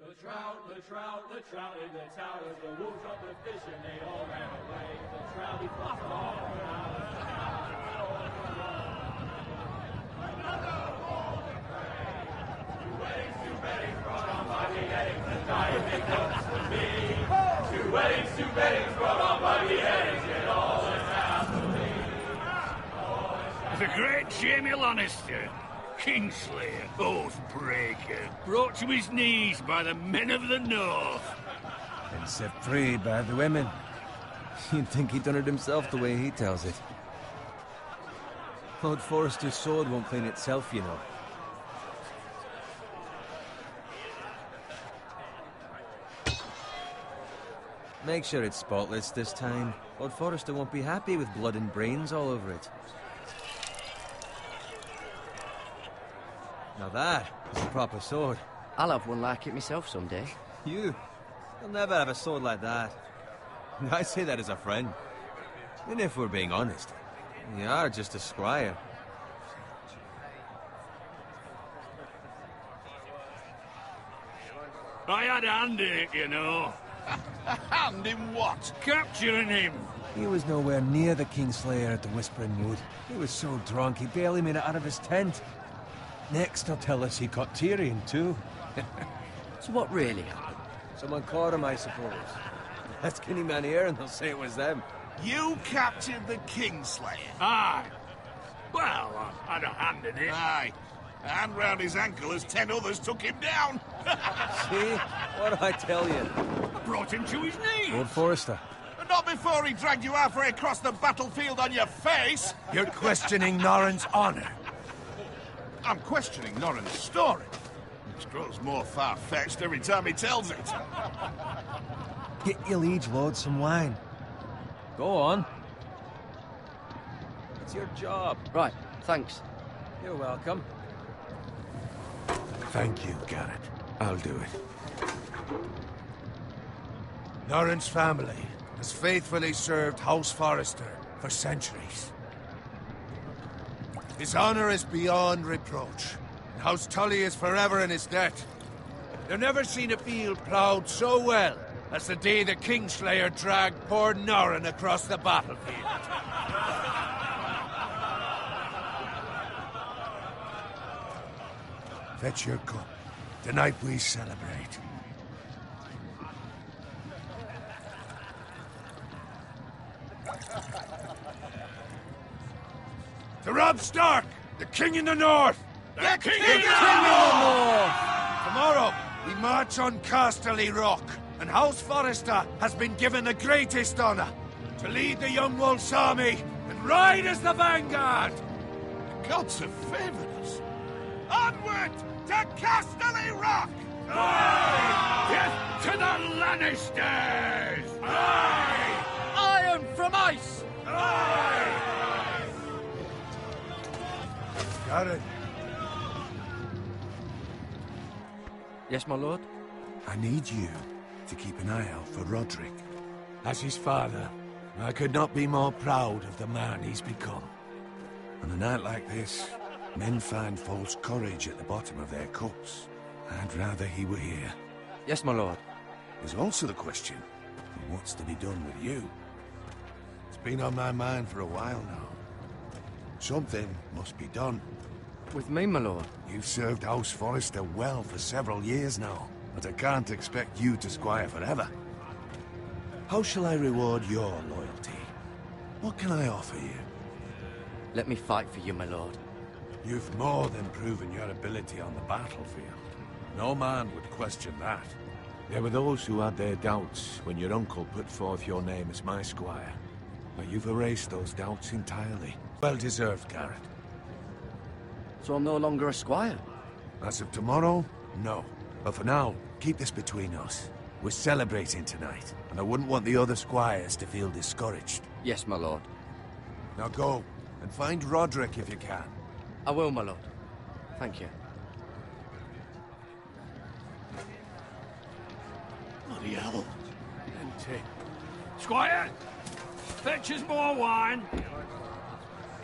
The trout in the towers, the wolves dropped the fish and they all ran away. The trout, he flopped off when I was Two weddings brought on by beheadings, and dying they comes to me. Two weddings brought on by beheadings, yet all is happily. The great Jamie Lannister, Kingslayer, Oathbreaker, brought to his knees by the men of the North. And set free by the women. You'd think he'd done it himself the way he tells it. Lord Forrester's sword won't clean itself, you know. Make sure it's spotless this time. Lord Forrester won't be happy with blood and brains all over it. Now that is a proper sword. I'll have one like it myself someday. You'll never have a sword like that. I say that as a friend. And if we're being honest, you are just a squire. I had a hand in it, you know. A hand in what? Capturing him. He was nowhere near the Kingslayer at the Whispering Wood. He was so drunk he barely made it out of his tent. Next, they'll tell us he caught Tyrion, too. So what really happened? Someone caught him, I suppose. Ask any man here and they'll say it was them. You captured the Kingslayer? Aye. Well, I had a hand in it. Aye. A hand round his ankle as 10 others took him down. See? What did I tell you? I brought him to his knees. Lord Forrester. But not before he dragged you halfway across the battlefield on your face. You're questioning Norrin's honor. I'm questioning Norrin's story. It grows more far-fetched every time he tells it. Get your liege lord some wine. Go on. It's your job. Right, thanks. You're welcome. Thank you, Garrett. I'll do it. Norrin's family has faithfully served House Forrester for centuries. His honor is beyond reproach, and House Tully is forever in his debt. They've never seen a field ploughed so well as the day the Kingslayer dragged poor Norrin across the battlefield. Fetch your cup. Tonight we celebrate. To Robb Stark, the King in the North! The King in the North! Tomorrow, we march on Casterly Rock, and House Forrester has been given the greatest honor to lead the Young Wolf's army and ride as the vanguard! The gods have favored us. Onward to Casterly Rock! Aye! Death to the Lannisters! Aye! Iron from ice! Aye! Got it. Yes, my lord? I need you to keep an eye out for Roderick. As his father, I could not be more proud of the man he's become. On a night like this, men find false courage at the bottom of their cups. I'd rather he were here. Yes, my lord. There's also the question of what's to be done with you. It's been on my mind for a while now. Something must be done. With me, my lord? You've served House Forrester well for several years now, but I can't expect you to squire forever. How shall I reward your loyalty? What can I offer you? Let me fight for you, my lord. You've more than proven your ability on the battlefield. No man would question that. There were those who had their doubts when your uncle put forth your name as my squire. But you've erased those doubts entirely. Well deserved, Garrett. So I'm no longer a squire? As of tomorrow, no. But for now, keep this between us. We're celebrating tonight, and I wouldn't want the other squires to feel discouraged. Yes, my lord. Now go, and find Roderick if you can. I will, my lord. Thank you. Bloody hell. Empty. Squire! Fetch us more wine.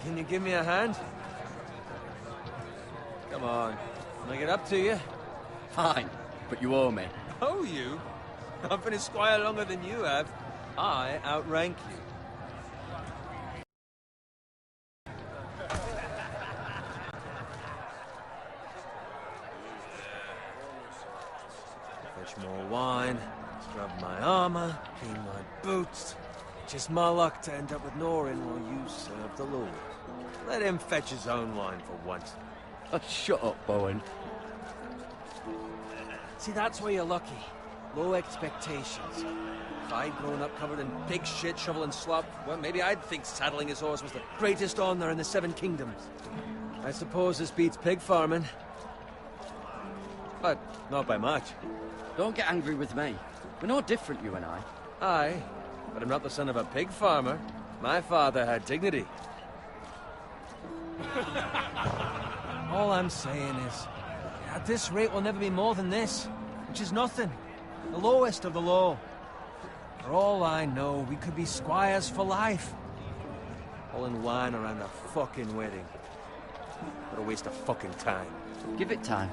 Can you give me a hand? Come on. Can I get up to you? Fine, but you owe me. Oh, you? I've been a squire longer than you have. I outrank you. Fetch more wine, scrub my armor, clean my boots. Just my luck to end up with Norin while you serve the Lord. Let him fetch his own wine for once. Oh, shut up, Bowen. See, that's where you're lucky. Low expectations. If I'd grown up covered in pig shit, shoveling slop, well, maybe I'd think saddling his horse was the greatest honor in the Seven Kingdoms. I suppose this beats pig farming. But not by much. Don't get angry with me. We're no different, you and I. Aye, but I'm not the son of a pig farmer. My father had dignity. All I'm saying is, at this rate we'll never be more than this, which is nothing. The lowest of the low. For all I know, we could be squires for life. All in wine around a fucking wedding. What a waste of fucking time. Give it time.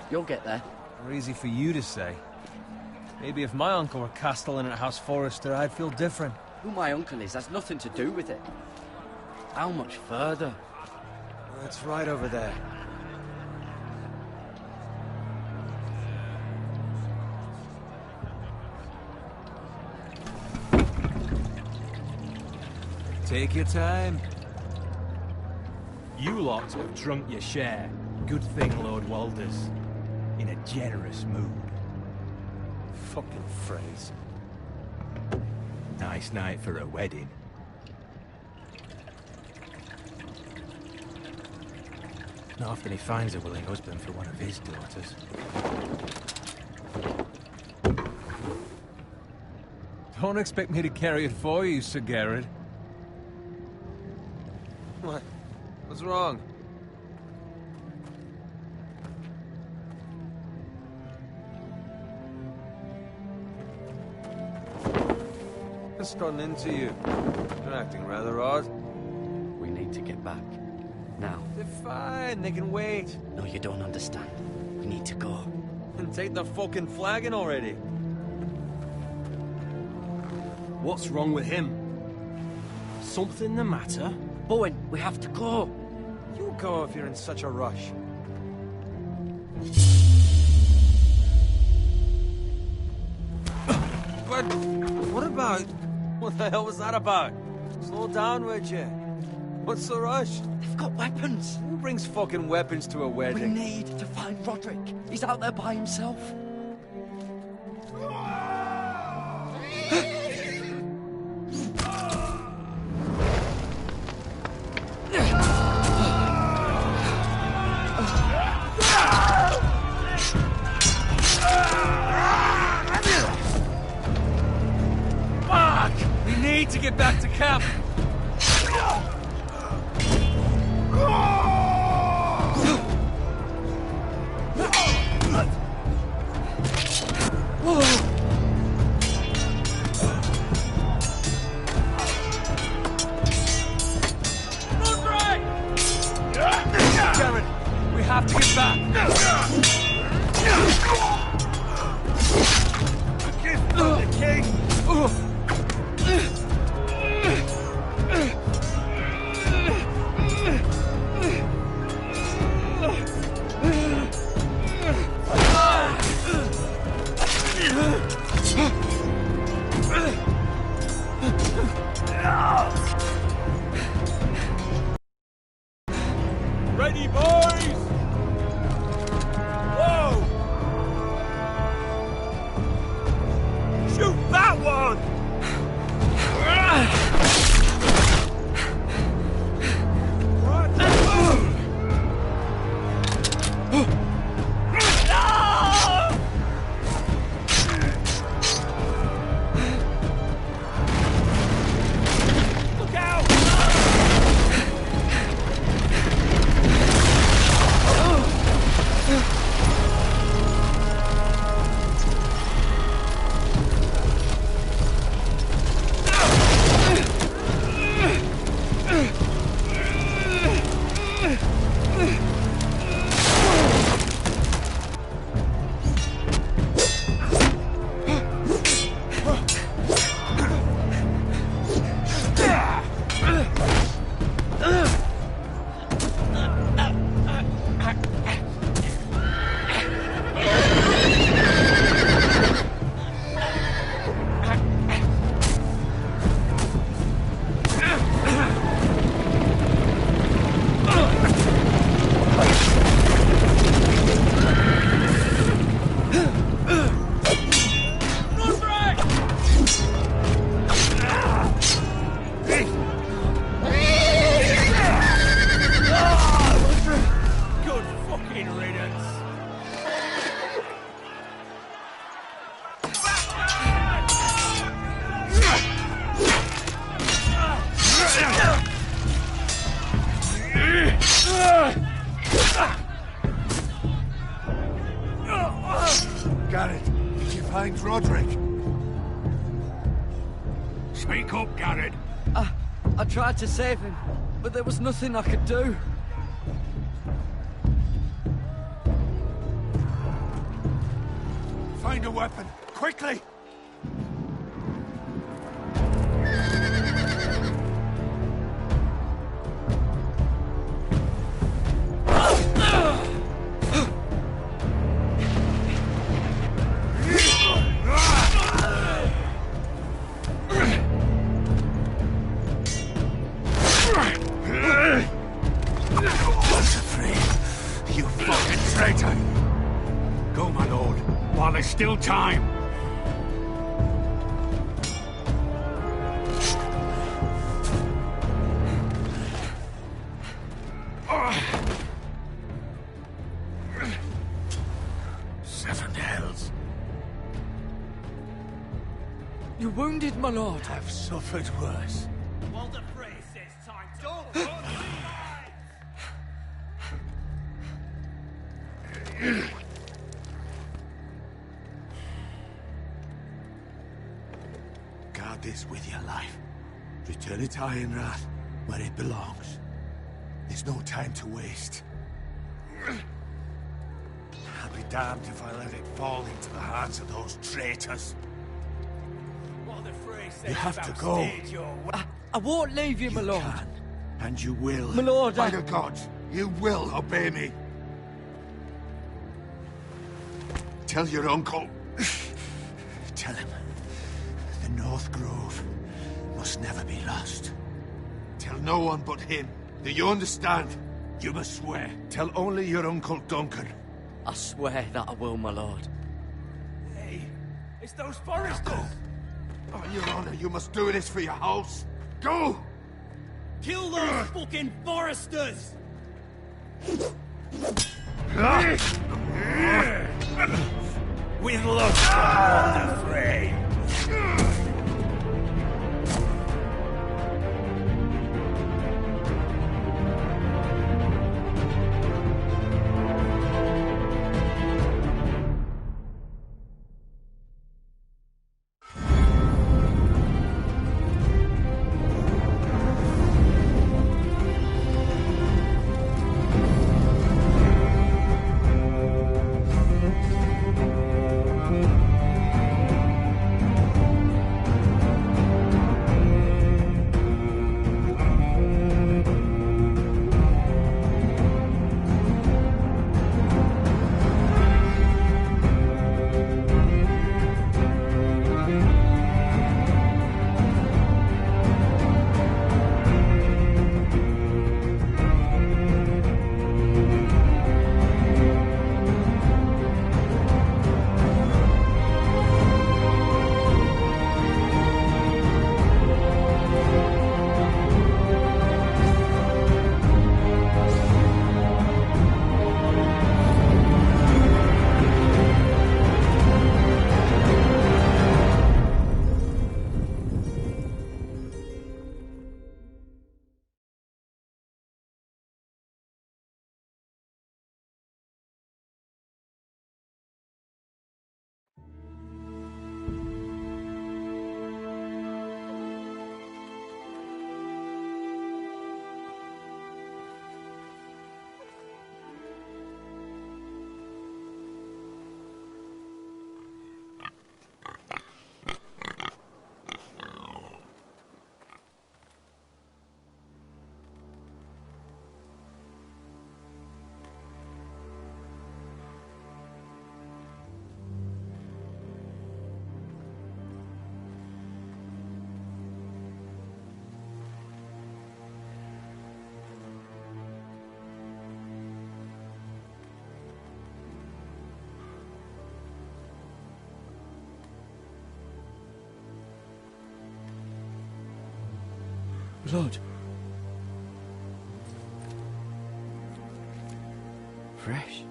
You'll get there. More easy for you to say. Maybe if my uncle were castellan at House Forrester, I'd feel different. Who my uncle is has nothing to do with it. How much further? It's right over there. Take your time. You lot have drunk your share. Good thing Lord Walder's in a generous mood. Fucking phrase. Nice night for a wedding. Not often he finds a willing husband for one of his daughters. Don't expect me to carry it for you, Sir Garrett. What? What's wrong? What's gotten into you? You're acting rather odd. We need to get back. Now. They're fine, they can wait. No, you don't understand. We need to go. And take the fucking flagon already. What's wrong with him? Something the matter? Bowen, we have to go. You go if you're in such a rush. But what about... What the hell was that about? Slow down, would you? What's the rush? They've got weapons. Who brings fucking weapons to a We wedding? need to find Roderick. He's out there by himself. Fuck! We need to get back to camp. Jared, we have to get back. A gift from the king. Speak up, Garrett. I tried to save him, but there was nothing I could do. Find a weapon, quickly! Still time. Seven hells. You're wounded, my lord. I've suffered worse. Walter Frey says time to... Guard this with your life. Return it to Ironrath, where it belongs. There's no time to waste. I'll be damned if I let it fall into the hands of those traitors. Walter Frey says You have to go. I won't leave you, my lord. Can, and you will. My lord, By the gods, you will obey me. Tell your uncle. Tell him. The North Grove must never be lost. Tell no one but him. Do you understand? You must swear. Tell only your Uncle Duncan. I swear that I will, my lord. Hey, it's those Forresters! Go. On your honor, you must do this for your house. Go! Kill those fucking Forresters! With luck, Walter Frey. Blood. Fresh.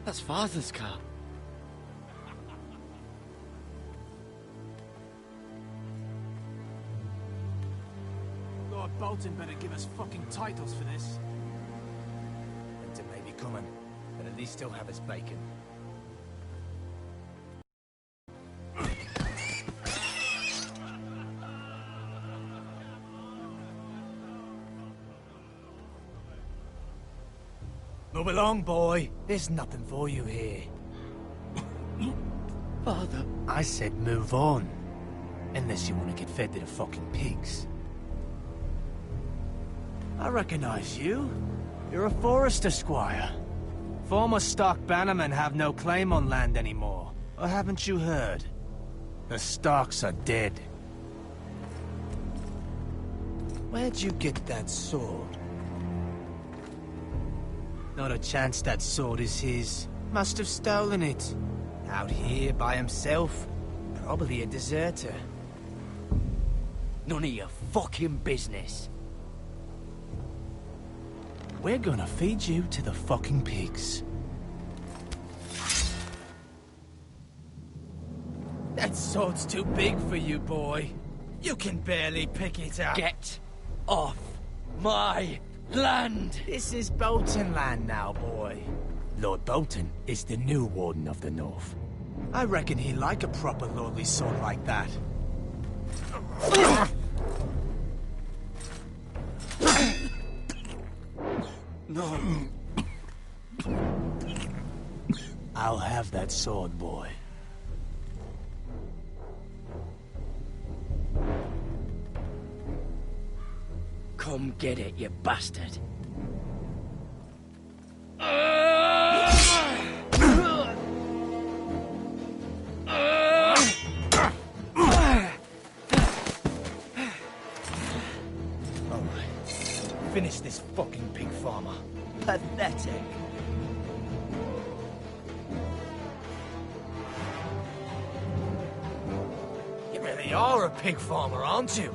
That's Father's car. Lord Bolton better give us fucking titles for this. Winter may be coming, but at least he'll have his bacon. Move along, boy. There's nothing for you here. Father. I said move on. Unless you want to get fed to the fucking pigs. I recognize you. You're a Forrester squire. Former Stark bannermen have no claim on land anymore. Or haven't you heard? The Starks are dead. Where'd you get that sword? Not a chance that sword is his. Must have stolen it. Out here by himself. Probably a deserter. None of your fucking business. We're gonna feed you to the fucking pigs. That sword's too big for you, boy. You can barely pick it up. Get off my land! This is Bolton land now, boy. Lord Bolton is the new Warden of the North. I reckon he'd like a proper lordly sword like that. No. I'll have that sword, boy. Come get it, you bastard. Finish this fucking pig farmer. Pathetic. You really are a pig farmer, aren't you?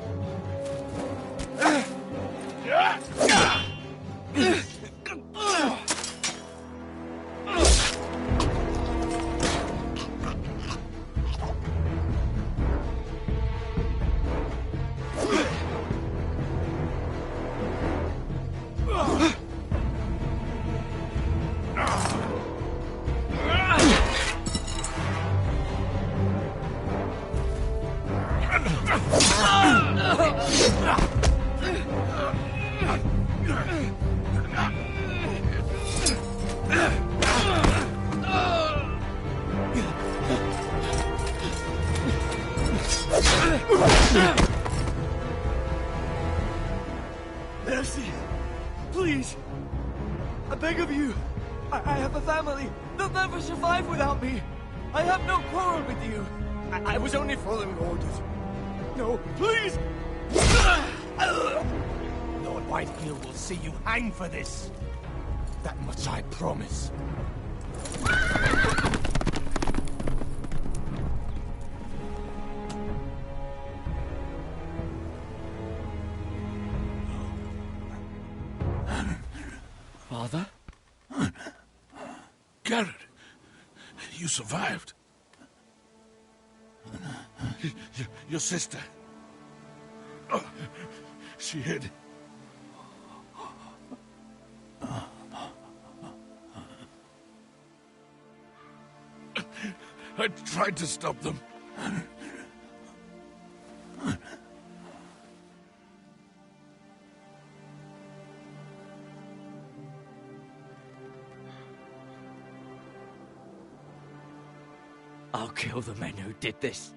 Mercy! Please! I beg of you! I have a family! They'll never survive without me! I have no quarrel with you! I was only following orders. No, please! Lord Whitefield will see you hang for this. That much I promise. Father? Garrett, you survived. Your sister. Oh, she hid. I tried to stop them. I'll kill the men who did this.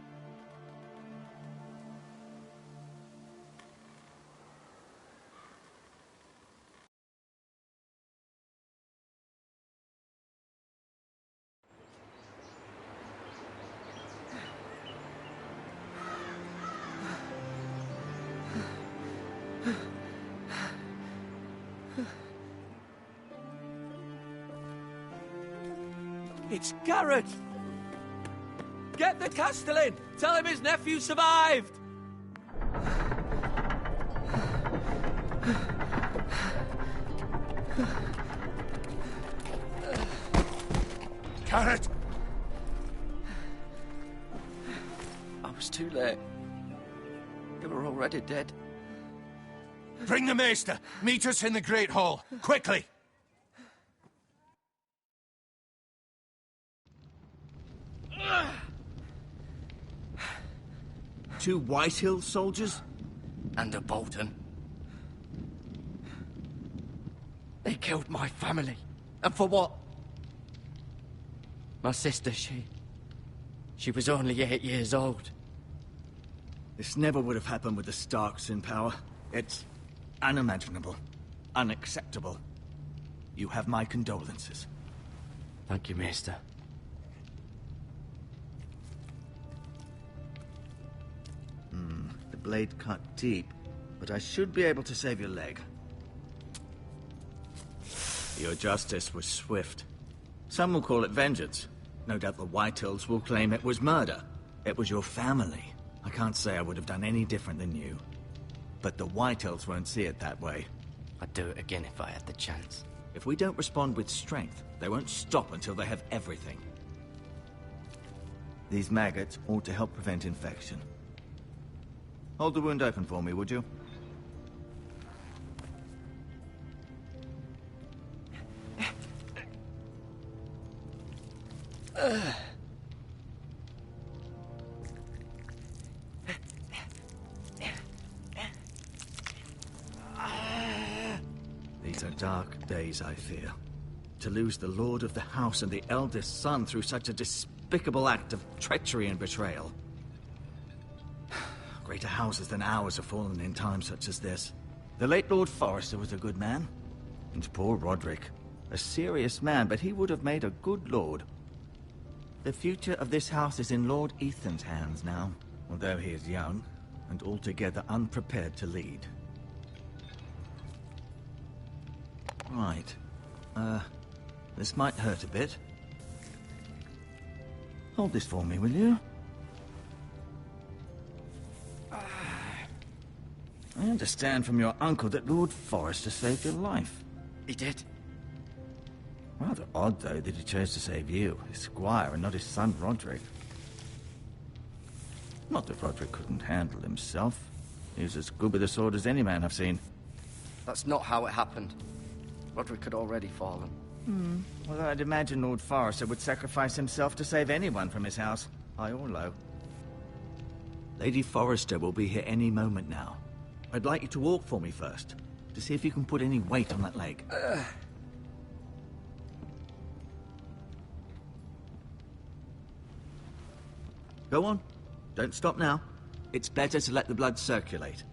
It's Garrett! Get the Castellan! Tell him his nephew survived! Carrot! I was too late. They were already dead. Bring the maester! Meet us in the Great Hall! Quickly! Two Whitehill soldiers? And a Bolton. They killed my family. And for what? My sister, she was only 8 years old. This never would have happened with the Starks in power. It's unimaginable. Unacceptable. You have my condolences. Thank you, Maester. The blade cut deep, but I should be able to save your leg. Your justice was swift. Some will call it vengeance. No doubt the Whitehills will claim it was murder. It was your family. I can't say I would have done any different than you. But the Whitehills won't see it that way. I'd do it again if I had the chance. If we don't respond with strength, they won't stop until they have everything. These maggots ought to help prevent infection. Hold the wound open for me, would you? These are dark days, I fear. To lose the lord of the house and the eldest son through such a despicable act of treachery and betrayal. Greater houses than ours have fallen in times such as this. The late Lord Forrester was a good man. And poor Roderick. A serious man, but he would have made a good lord. The future of this house is in Lord Ethan's hands now, although he is young and altogether unprepared to lead. Right. This might hurt a bit. Hold this for me, will you? I understand from your uncle that Lord Forrester saved your life. He did. Rather odd, though, that he chose to save you, his squire, and not his son Roderick. Not that Roderick couldn't handle himself. He was as good with a sword as any man I've seen. That's not how it happened. Roderick had already fallen. Well, I'd imagine Lord Forrester would sacrifice himself to save anyone from his house, high or low. Lady Forrester will be here any moment now. I'd like you to walk for me first, to see if you can put any weight on that leg. Go on. Don't stop now. It's better to let the blood circulate.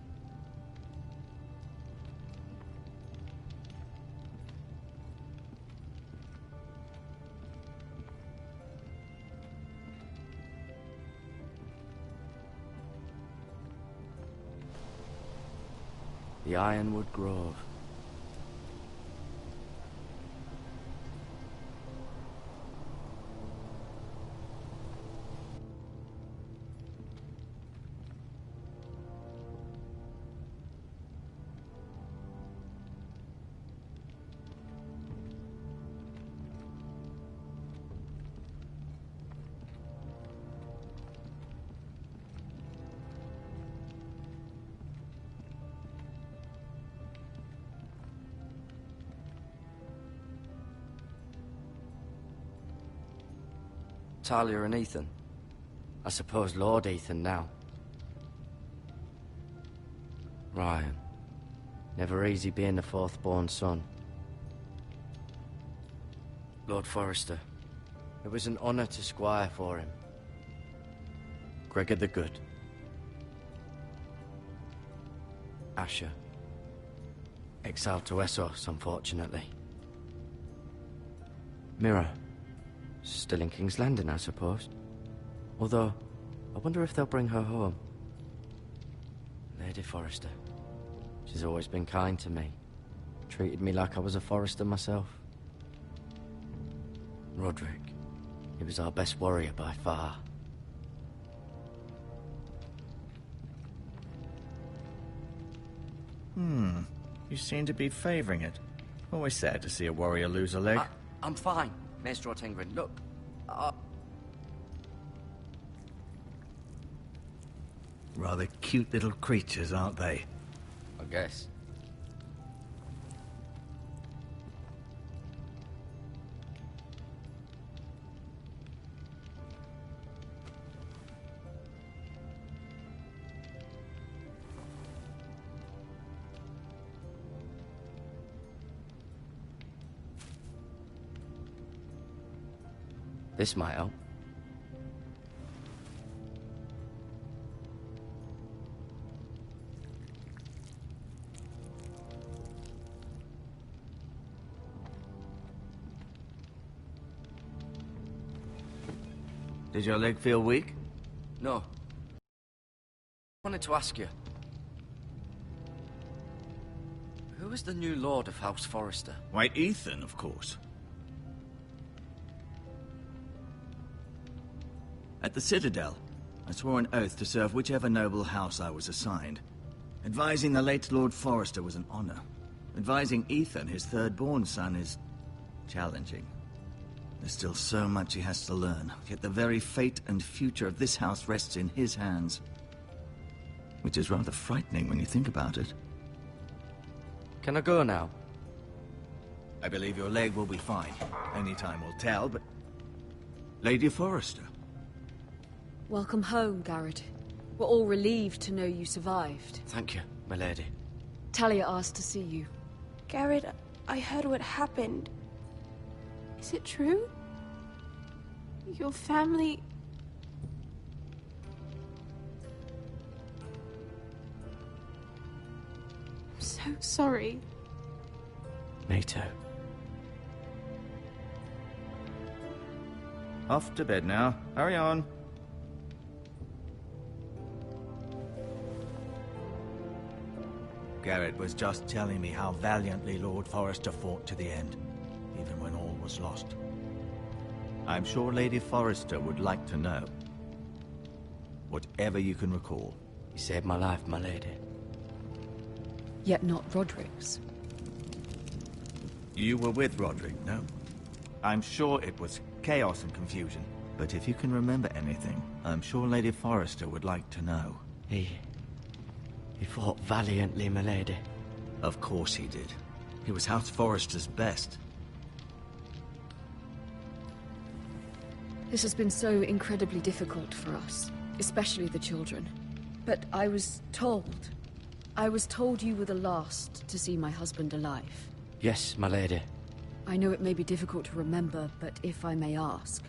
The Ironwood Grove. Talia and Ethan. I suppose Lord Ethan now. Ryan. Never easy being the fourth-born son. Lord Forrester. It was an honor to squire for him. Gregor the Good. Asher. Exiled to Essos, unfortunately. Mira. Still in King's Landing, I suppose. Although, I wonder if they'll bring her home. Lady Forrester. She's always been kind to me. Treated me like I was a Forrester myself. Roderick. He was our best warrior by far. You seem to be favoring it. Always sad to see a warrior lose a leg. I'm fine, Maester Ortengren. Look, Rather cute little creatures, aren't they? I guess. This might help. Did your leg feel weak? No. I wanted to ask you. Who is the new Lord of House Forrester? Why, Ethan, of course. At the Citadel, I swore an oath to serve whichever noble house I was assigned. Advising the late Lord Forrester was an honor. Advising Ethan, his third-born son, is challenging. There's still so much he has to learn, yet the very fate and future of this house rests in his hands. Which is rather frightening when you think about it. Can I go now? I believe your leg will be fine. Only time will tell, but... Lady Forrester. Welcome home, Garrett. We're all relieved to know you survived. Thank you, my lady. Talia asked to see you. Garrett, I heard what happened. Is it true? Your family... I'm so sorry. Me too. Off to bed now. Hurry on. Garrett was just telling me how valiantly Lord Forrester fought to the end, even when all was lost. I'm sure Lady Forrester would like to know. Whatever you can recall. You saved my life, my lady. Yet not Roderick's. You were with Roderick, no? I'm sure it was chaos and confusion. But if you can remember anything, I'm sure Lady Forrester would like to know. He fought valiantly, my lady. Of course he did. He was House Forrester's best. This has been so incredibly difficult for us, especially the children. But I was told you were the last to see my husband alive. Yes, my lady. I know it may be difficult to remember, but if I may ask,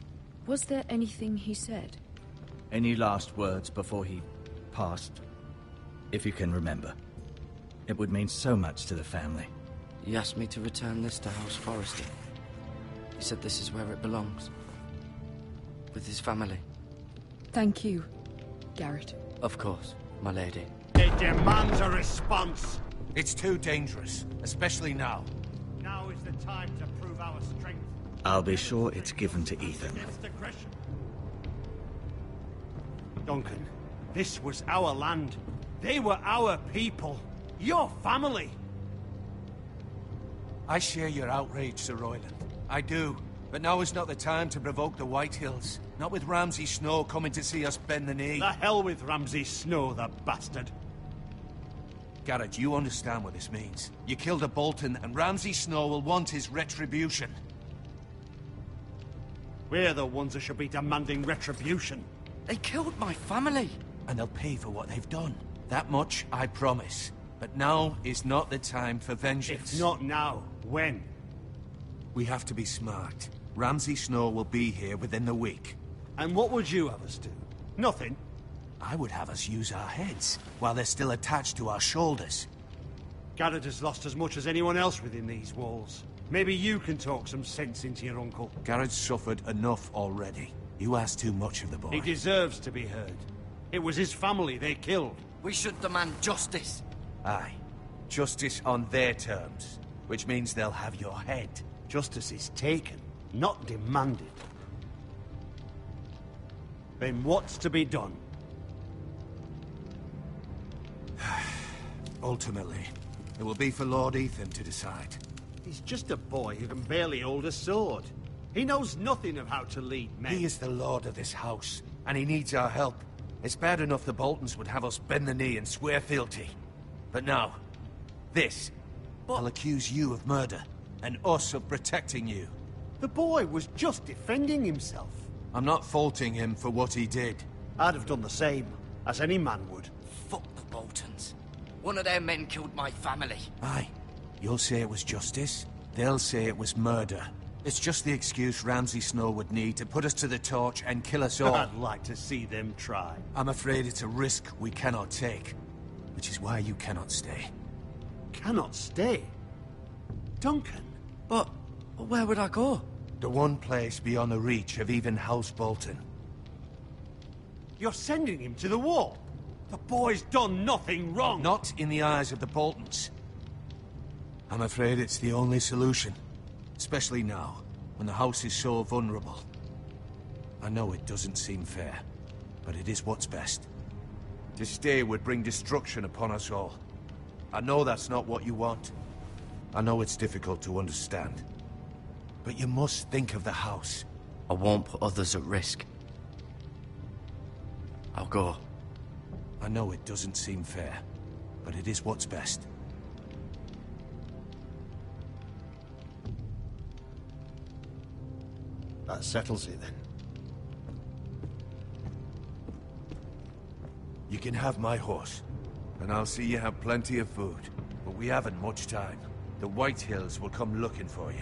was there anything he said? Any last words before he passed? If you can remember. It would mean so much to the family. He asked me to return this to House Forrester. He said this is where it belongs. With his family. Thank you, Garrett. Of course, my lady. It demands a response. It's too dangerous, especially now. Now is the time to prove our strength. I'll be sure it's given to Ethan. Against aggression. Duncan, this was our land. They were our people. Your family. I share your outrage, Sir Royland. I do. But now is not the time to provoke the Whitehills. Not with Ramsay Snow coming to see us bend the knee. The hell with Ramsay Snow, the bastard. Garrett, you understand what this means. You killed a Bolton, and Ramsay Snow will want his retribution. We're the ones that should be demanding retribution. They killed my family. And they'll pay for what they've done. That much, I promise. But now is not the time for vengeance. If not now, when? We have to be smart. Ramsay Snow will be here within the week. And what would you have us do? Nothing. I would have us use our heads, while they're still attached to our shoulders. Garrett has lost as much as anyone else within these walls. Maybe you can talk some sense into your uncle. Garrett's suffered enough already. You ask too much of the boy. He deserves to be heard. It was his family they killed. We should demand justice. Aye. Justice on their terms. Which means they'll have your head. Justice is taken, not demanded. Then what's to be done? Ultimately, it will be for Lord Ethan to decide. He's just a boy who can barely hold a sword. He knows nothing of how to lead men. He is the lord of this house, and he needs our help. It's bad enough the Boltons would have us bend the knee and swear fealty. But now, this. I'll accuse you of murder, and us of protecting you. The boy was just defending himself. I'm not faulting him for what he did. I'd have done the same, as any man would. Fuck the Boltons. One of their men killed my family. Aye. You'll say it was justice. They'll say it was murder. It's just the excuse Ramsay Snow would need to put us to the torch and kill us all. I'd like to see them try. I'm afraid it's a risk we cannot take. Which is why you cannot stay. Cannot stay? Duncan? But where would I go? The one place beyond the reach of even House Bolton. You're sending him to the wall? The boy's done nothing wrong. Not in the eyes of the Boltons. I'm afraid it's the only solution. Especially now, when the house is so vulnerable. I know it doesn't seem fair, but it is what's best. To stay would bring destruction upon us all. I know that's not what you want. I know it's difficult to understand. But you must think of the house. I won't put others at risk. I'll go. I know it doesn't seem fair, but it is what's best. That settles it, then. You can have my horse, and I'll see you have plenty of food. But we haven't much time. The White Hills will come looking for you.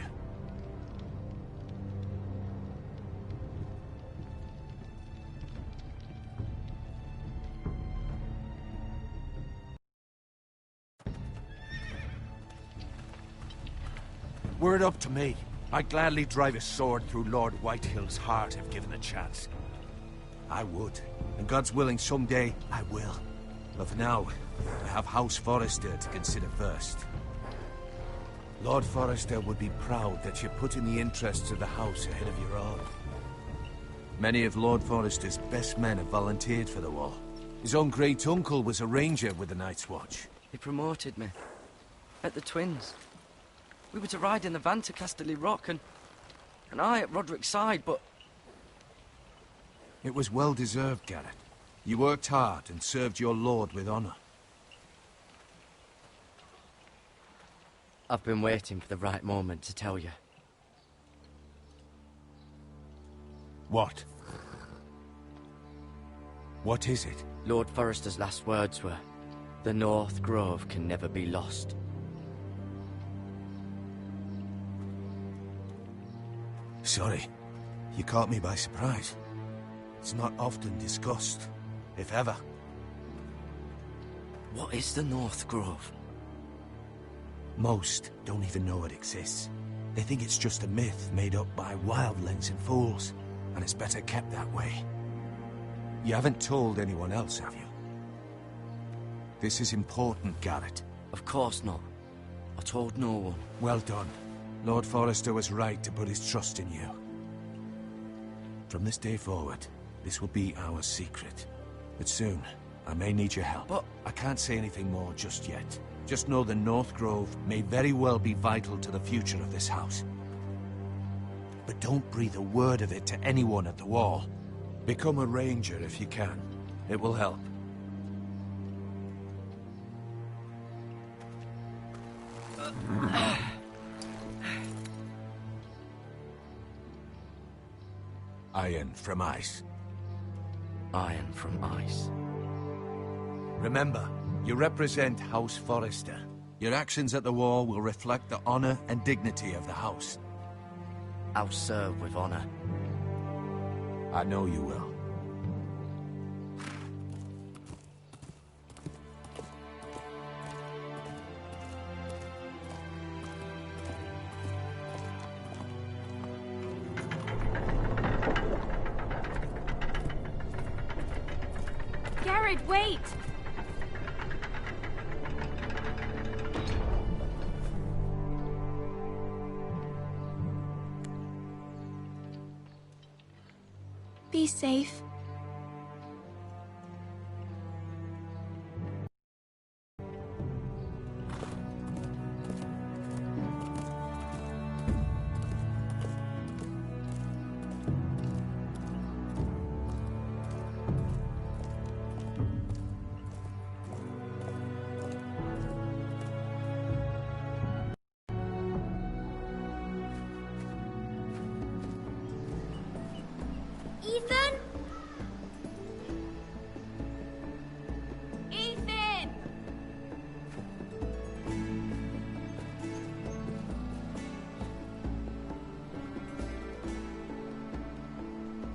Were it up to me, I'd gladly drive a sword through Lord Whitehill's heart if given the chance. I would, and God's willing someday I will. But for now, I have House Forrester to consider first. Lord Forrester would be proud that you're putting the interests of the house ahead of your own. Many of Lord Forrester's best men have volunteered for the war. His own great-uncle was a ranger with the Night's Watch. He promoted me. At the Twins. We were to ride in the van to Casterly Rock, and I at Roderick's side, but... It was well-deserved, Garrett. You worked hard and served your lord with honor. I've been waiting for the right moment to tell you. What? What is it? Lord Forrester's last words were, "The North Grove can never be lost." Sorry. You caught me by surprise. It's not often discussed, if ever. What is the North Grove? Most don't even know it exists. They think it's just a myth made up by wildlings and fools, and it's better kept that way. You haven't told anyone else, have you? This is important, Garrett. Of course not. I told no one. Well done. Lord Forrester was right to put his trust in you. From this day forward, this will be our secret. But soon, I may need your help. But I can't say anything more just yet. Just know the North Grove may very well be vital to the future of this house. But don't breathe a word of it to anyone at the wall. Become a ranger if you can. It will help. Iron from ice. Iron from ice. Remember, you represent House Forrester. Your actions at the wall will reflect the honor and dignity of the house. I'll serve with honor. I know you will. Garrett, wait! Be safe. Ethan? Ethan!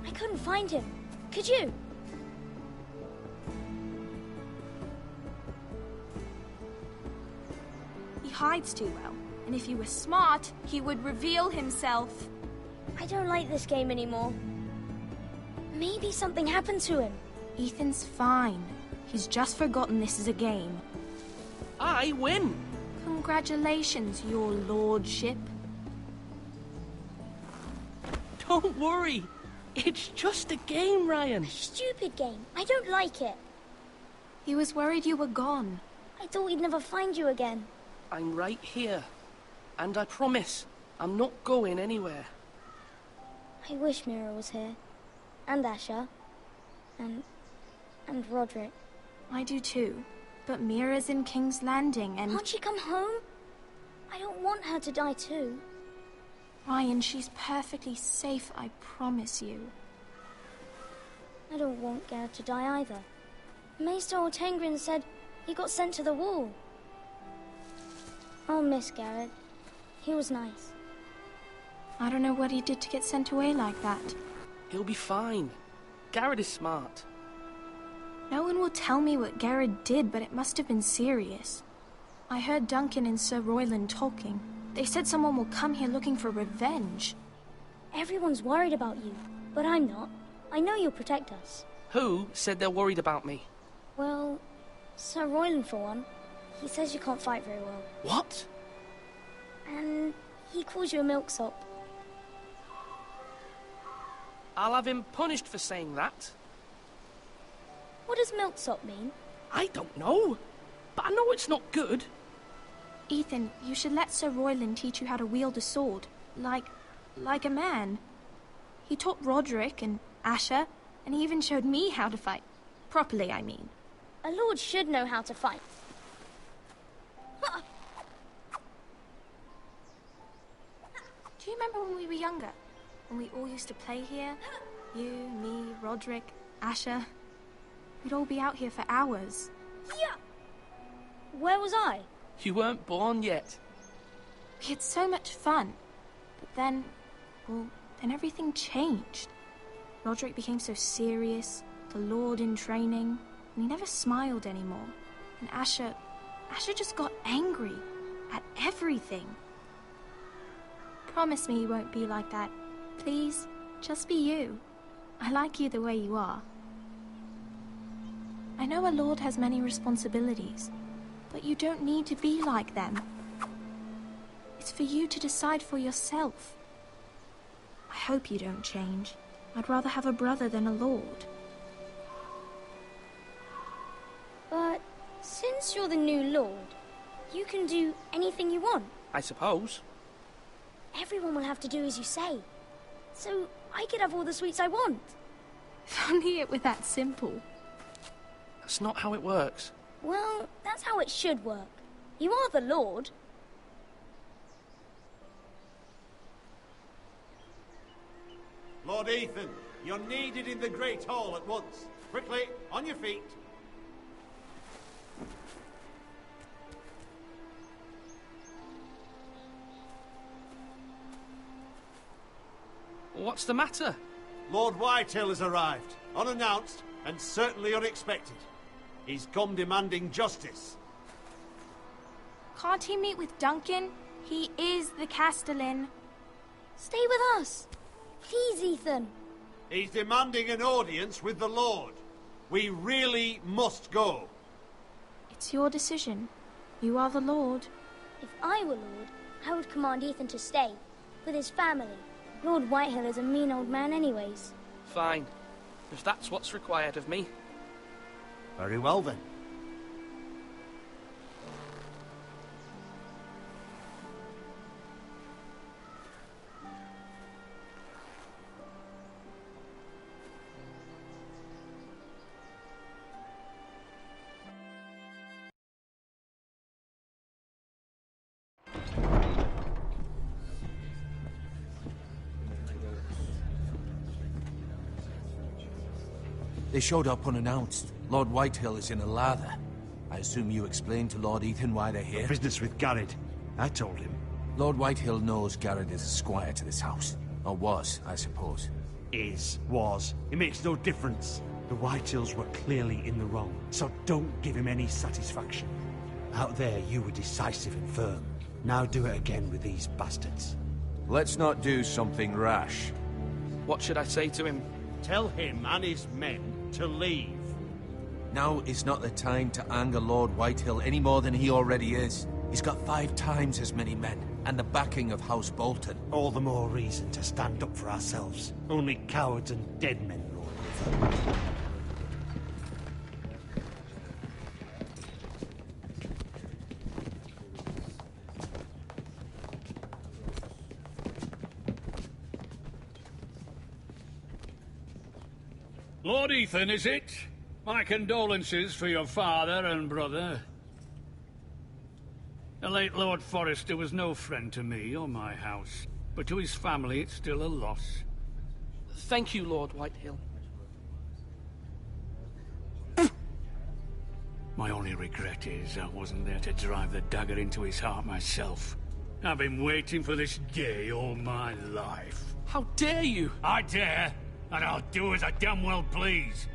I couldn't find him. Could you? He hides too well, and if he were smart, he would reveal himself. I don't like this game anymore. Maybe something happened to him. Ethan's fine. He's just forgotten this is a game. I win! Congratulations, your lordship. Don't worry. It's just a game, Ryan. Stupid game. I don't like it. He was worried you were gone. I thought we'd never find you again. I'm right here. And I promise, I'm not going anywhere. I wish Mira was here. And Asher. And Roderick. I do too. But Mira's in King's Landing and... Can't she come home? I don't want her to die too. Ryan, she's perfectly safe, I promise you. I don't want Garrett to die either. Maester Ortengrin said he got sent to the wall. I'll miss Garrett. He was nice. I don't know what he did to get sent away like that. He'll be fine. Garrett is smart. No one will tell me what Garrett did, but it must have been serious. I heard Duncan and Sir Royland talking. They said someone will come here looking for revenge. Everyone's worried about you, but I'm not. I know you'll protect us. Who said they're worried about me? Well, Sir Royland for one. He says you can't fight very well. What? And he calls you a milksop. I'll have him punished for saying that. What does milksop mean? I don't know, but I know it's not good. Ethan, you should let Sir Royland teach you how to wield a sword. Like a man. He taught Roderick and Asher, and he even showed me how to fight. Properly, I mean. A lord should know how to fight. Do you remember when we were younger? When we all used to play here? You, me, Roderick, Asher. We'd all be out here for hours. Yeah. Where was I? You weren't born yet. We had so much fun. But then, well, then everything changed. Roderick became so serious, the Lord in training, and he never smiled anymore. And Asher just got angry at everything. Promise me you won't be like that. Please, just be you. I like you the way you are. I know a lord has many responsibilities, but you don't need to be like them. It's for you to decide for yourself. I hope you don't change. I'd rather have a brother than a lord. But since you're the new lord, you can do anything you want. I suppose. Everyone will have to do as you say. So I could have all the sweets I want. If only it were that simple. That's not how it works. Well, that's how it should work. You are the lord. Lord Ethan, you're needed in the Great Hall at once. Quickly, on your feet. What's the matter? Lord Whitehall has arrived, unannounced and certainly unexpected. He's come demanding justice. Can't he meet with Duncan? He is the Castellan. Stay with us. Please, Ethan. He's demanding an audience with the Lord. We really must go. It's your decision. You are the Lord. If I were Lord, I would command Ethan to stay, with his family. Lord Whitehall is a mean old man anyways. Fine. If that's what's required of me. Very well then. They showed up unannounced. Lord Whitehill is in a lather. I assume you explained to Lord Ethan why they're here? Business with Garrett. I told him. Lord Whitehill knows Garrett is a squire to this house. Or was, I suppose. Was. It makes no difference. The Whitehills were clearly in the wrong, so don't give him any satisfaction. Out there, you were decisive and firm. Now do it again with these bastards. Let's not do something rash. What should I say to him? Tell him and his men to leave. Now is not the time to anger Lord Whitehill any more than he already is. He's got 5 times as many men, and the backing of House Bolton. All the more reason to stand up for ourselves. Only cowards and dead men rule over. Lord Ethan, is it? My condolences for your father and brother. The late Lord Forrester was no friend to me or my house, but to his family it's still a loss. Thank you, Lord Whitehill. My only regret is I wasn't there to drive the dagger into his heart myself. I've been waiting for this day all my life. How dare you? I dare, and I'll do as I damn well please.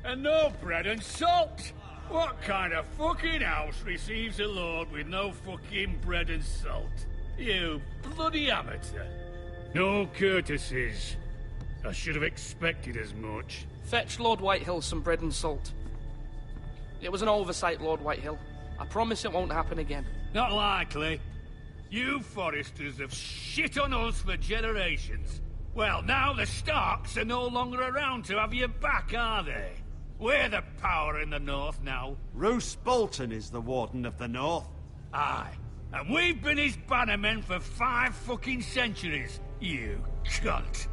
And no bread and salt! What kind of fucking house receives a lord with no fucking bread and salt? You bloody amateur. No courtesies. I should have expected as much. Fetch Lord Whitehill some bread and salt. It was an oversight, Lord Whitehill. I promise it won't happen again. Not likely. You Forresters have shit on us for generations. Well, now the Starks are no longer around to have your back, are they? We're the power in the north now. Roose Bolton is the Warden of the North. Aye. And we've been his bannermen for 5 fucking centuries, you cunt.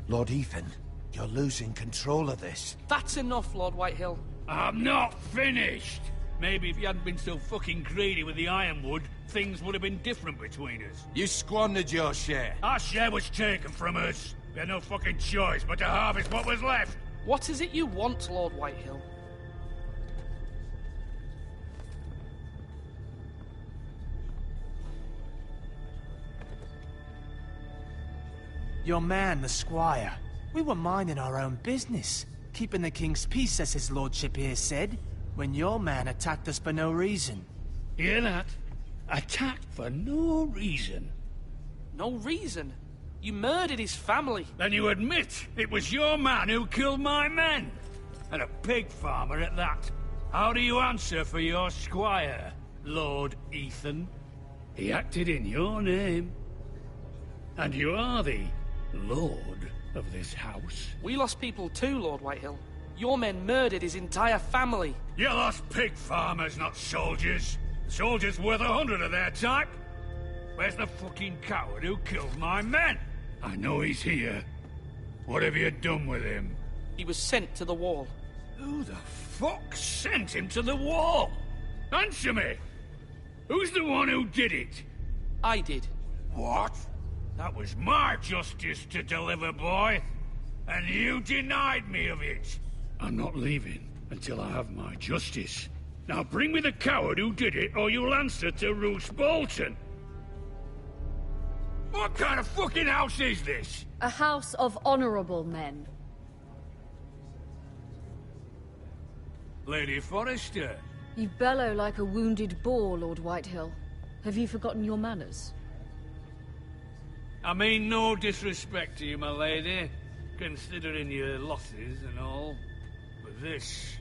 Lord Ethan, you're losing control of this. That's enough, Lord Whitehill. I'm not finished. Maybe if you hadn't been so fucking greedy with the ironwood, things would have been different between us. You squandered your share. Our share was taken from us. We had no fucking choice but to harvest what was left. What is it you want, Lord Whitehill? Your man, the squire. We were minding our own business, keeping the king's peace, as his lordship here said, when your man attacked us for no reason. Hear that? Attacked for no reason. No reason? You murdered his family. Then you admit it was your man who killed my men. And a pig farmer at that. How do you answer for your squire, Lord Ethan? He acted in your name. And you are the lord of this house. We lost people too, Lord Whitehill. Your men murdered his entire family. You lost pig farmers, not soldiers. Soldiers worth 100 of their type. Where's the fucking coward who killed my men? I know he's here. What have you done with him? He was sent to the wall. Who the fuck sent him to the wall? Answer me! Who's the one who did it? I did. What? That was my justice to deliver, boy. And you denied me of it. I'm not leaving until I have my justice. Now bring me the coward who did it, or you'll answer to Roose Bolton. What kind of fucking house is this? A house of honorable men. Lady Forrester. You bellow like a wounded boar, Lord Whitehill. Have you forgotten your manners? I mean no disrespect to you, my lady, considering your losses and all. But this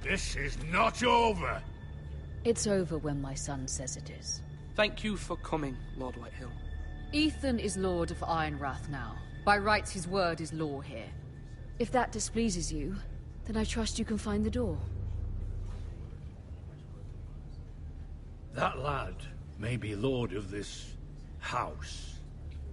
is not over. It's over when my son says it is. Thank you for coming, Lord Whitehill. Ethan is Lord of Ironrath now. By rights, his word is law here. If that displeases you, then I trust you can find the door. That lad may be lord of this house,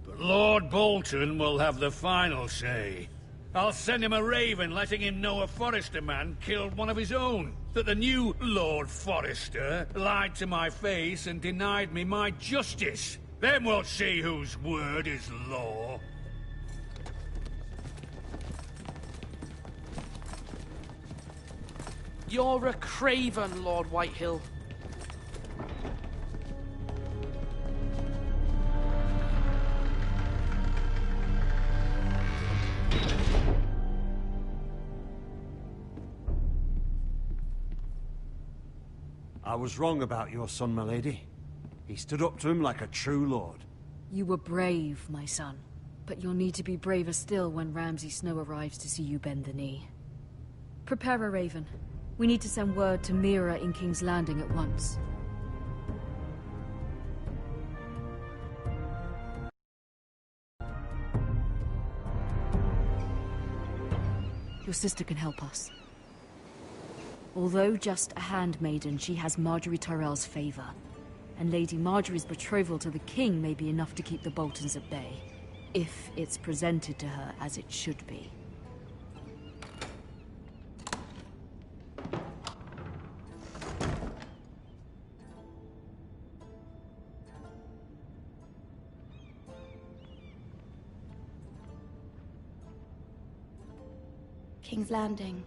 but Lord Bolton will have the final say. I'll send him a raven letting him know a Forrester man killed one of his own. That the new Lord Forrester lied to my face and denied me my justice. Then we'll see whose word is law. You're a craven, Lord Whitehill. I was wrong about your son, my lady. He stood up to him like a true lord. You were brave, my son. But you'll need to be braver still when Ramsay Snow arrives to see you bend the knee. Prepare a raven. We need to send word to Mira in King's Landing at once. Your sister can help us. Although just a handmaiden, she has Marjorie Tyrell's favor. And Lady Marjorie's betrothal to the king may be enough to keep the Boltons at bay. If it's presented to her as it should be. King's Landing.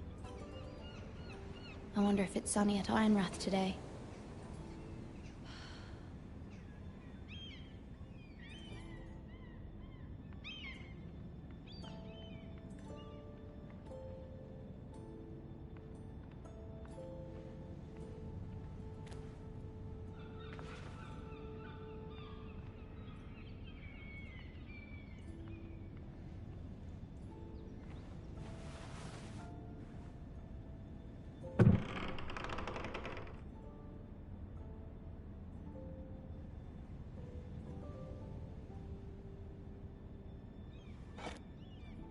I wonder if it's sunny at Ironrath today.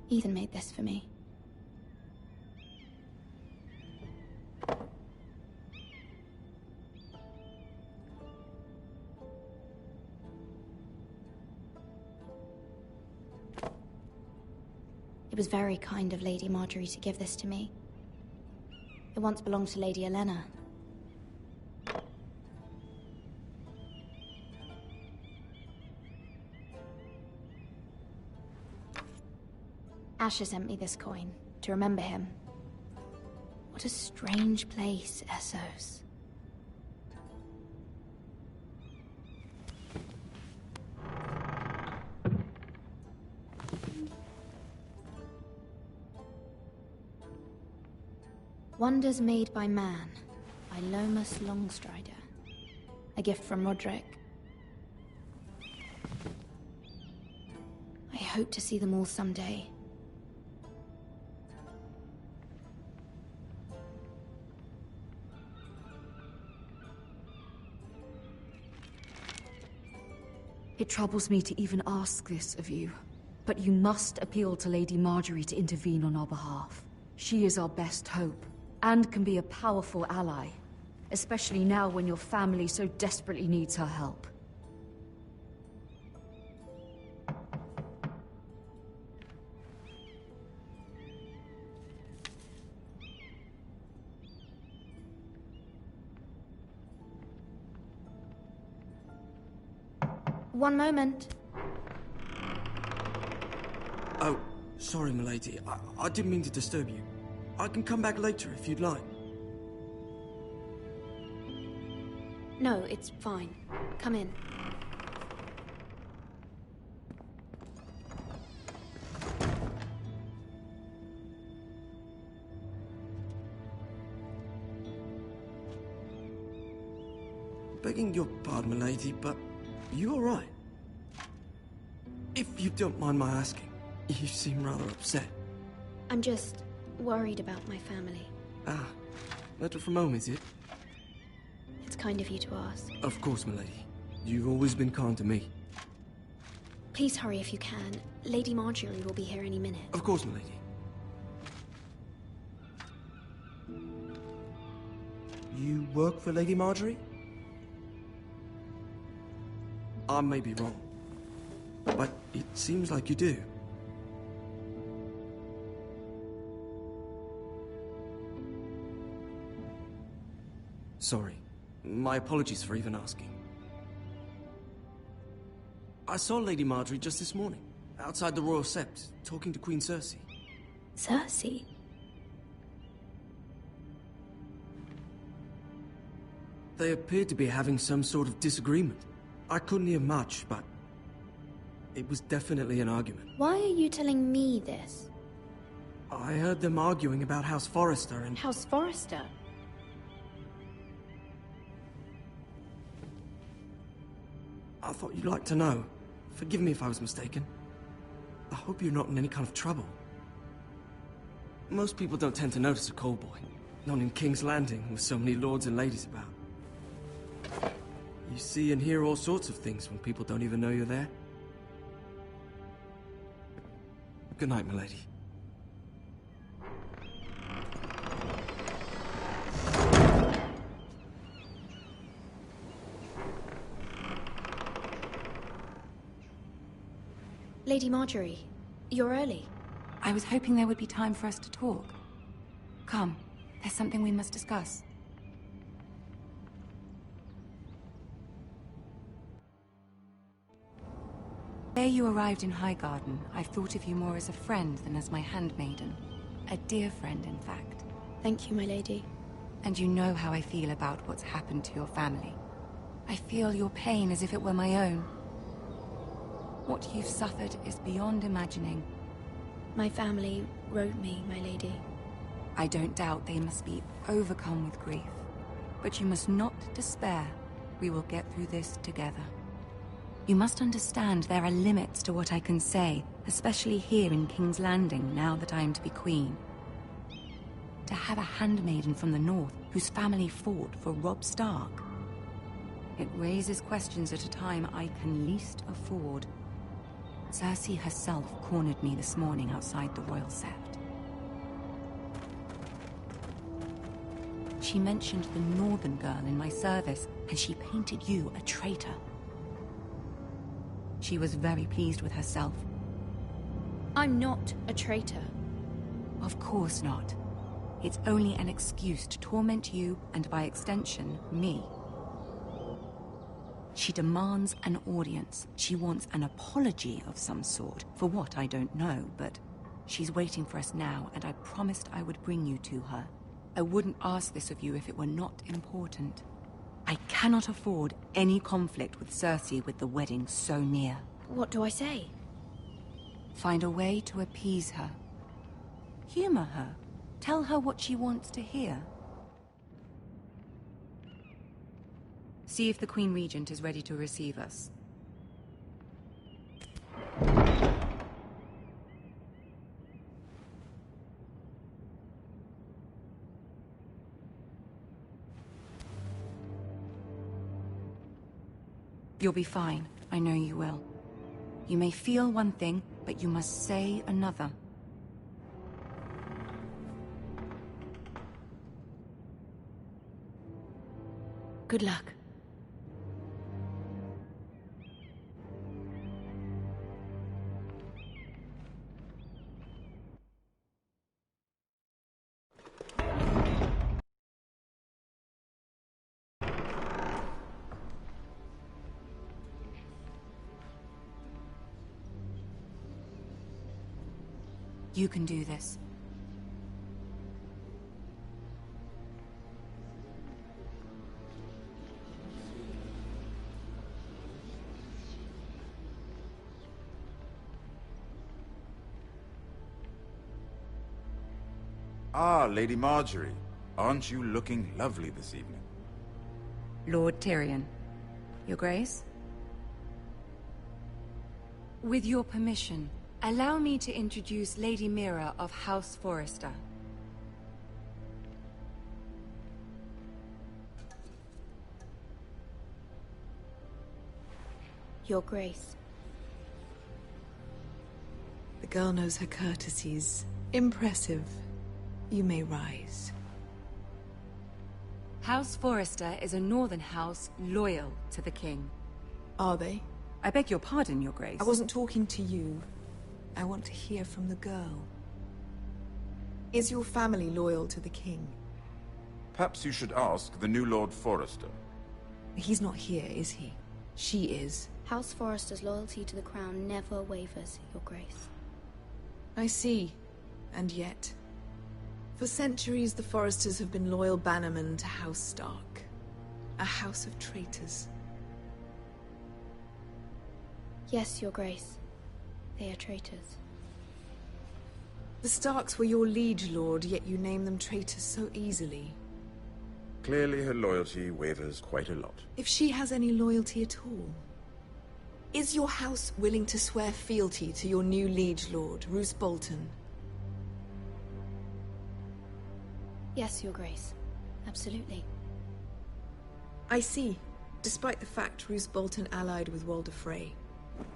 Ethan made this for me. It was very kind of Lady Marjorie to give this to me. It once belonged to Lady Elena. Asher sent me this coin to remember him. What a strange place, Essos. Wonders Made by Man, by Lomas Longstrider. A gift from Roderick. I hope to see them all someday. It troubles me to even ask this of you, but you must appeal to Lady Marjorie to intervene on our behalf. She is our best hope, and can be a powerful ally, especially now when your family so desperately needs her help. One moment. Oh, sorry, milady. I didn't mean to disturb you. I can come back later if you'd like. No, it's fine. Come in. Begging your pardon, milady, but you all right? If you don't mind my asking, you seem rather upset. I'm just worried about my family. Ah, matter from home, is it? It's kind of you to ask. Of course, milady. You've always been kind to me. Please hurry if you can. Lady Marjorie will be here any minute. Of course, milady. You work for Lady Marjorie? I may be wrong, but it seems like you do. Sorry. My apologies for even asking. I saw Lady Marjorie just this morning, outside the Royal Sept, talking to Queen Cersei. Cersei? They appeared to be having some sort of disagreement. I couldn't hear much, but it was definitely an argument. Why are you telling me this? I heard them arguing about House Forrester and... House Forrester? I thought you'd like to know. Forgive me if I was mistaken. I hope you're not in any kind of trouble. Most people don't tend to notice a callboy. Not in King's Landing, with so many lords and ladies about. You see and hear all sorts of things when people don't even know you're there. Good night, milady. Lady Marjorie, you're early. I was hoping there would be time for us to talk. Come, there's something we must discuss. The day you arrived in Highgarden, I've thought of you more as a friend than as my handmaiden. A dear friend, in fact. Thank you, my lady. And you know how I feel about what's happened to your family. I feel your pain as if it were my own. What you've suffered is beyond imagining. My family wrote me, my lady. I don't doubt they must be overcome with grief. But you must not despair. We will get through this together. You must understand there are limits to what I can say, especially here in King's Landing, now that I am to be queen. To have a handmaiden from the north, whose family fought for Robb Stark. It raises questions at a time I can least afford. Cersei herself cornered me this morning outside the Royal Sept. She mentioned the northern girl in my service, and she painted you a traitor. She was very pleased with herself. I'm not a traitor. Of course not. It's only an excuse to torment you, and by extension, me. She demands an audience. She wants an apology of some sort. For what, I don't know, but she's waiting for us now, and I promised I would bring you to her. I wouldn't ask this of you if it were not important. I cannot afford any conflict with Cersei with the wedding so near. What do I say? Find a way to appease her. Humor her. Tell her what she wants to hear. See if the Queen Regent is ready to receive us. You'll be fine. I know you will. You may feel one thing, but you must say another. Good luck. You can do this. Ah, Lady Marjorie. Aren't you looking lovely this evening? Lord Tyrion. Your Grace? With your permission, allow me to introduce Lady Mira of House Forrester. Your Grace. The girl knows her courtesies. Impressive. You may rise. House Forrester is a northern house loyal to the king. Are they? I beg your pardon, Your Grace. I wasn't talking to you. I want to hear from the girl. Is your family loyal to the king? Perhaps you should ask the new Lord Forrester. He's not here, is he? She is. House Forrester's loyalty to the crown never wavers, Your Grace. I see. And yet... For centuries, the Forresters have been loyal bannermen to House Stark. A house of traitors. Yes, Your Grace. They are traitors. The Starks were your liege lord, yet you name them traitors so easily. Clearly her loyalty wavers quite a lot. If she has any loyalty at all. Is your house willing to swear fealty to your new liege lord, Roose Bolton? Yes, Your Grace. Absolutely. I see. Despite the fact Roose Bolton allied with Walder Frey.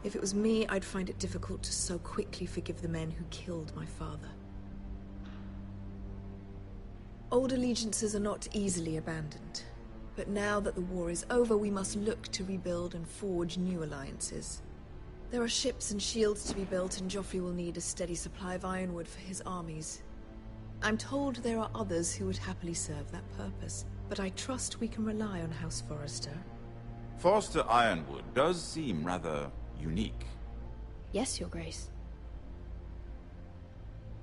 If it was me, I'd find it difficult to so quickly forgive the men who killed my father. Old allegiances are not easily abandoned. But now that the war is over, we must look to rebuild and forge new alliances. There are ships and shields to be built, and Joffrey will need a steady supply of ironwood for his armies. I'm told there are others who would happily serve that purpose, but I trust we can rely on House Forrester. Forrester ironwood does seem rather unique. Yes, Your Grace.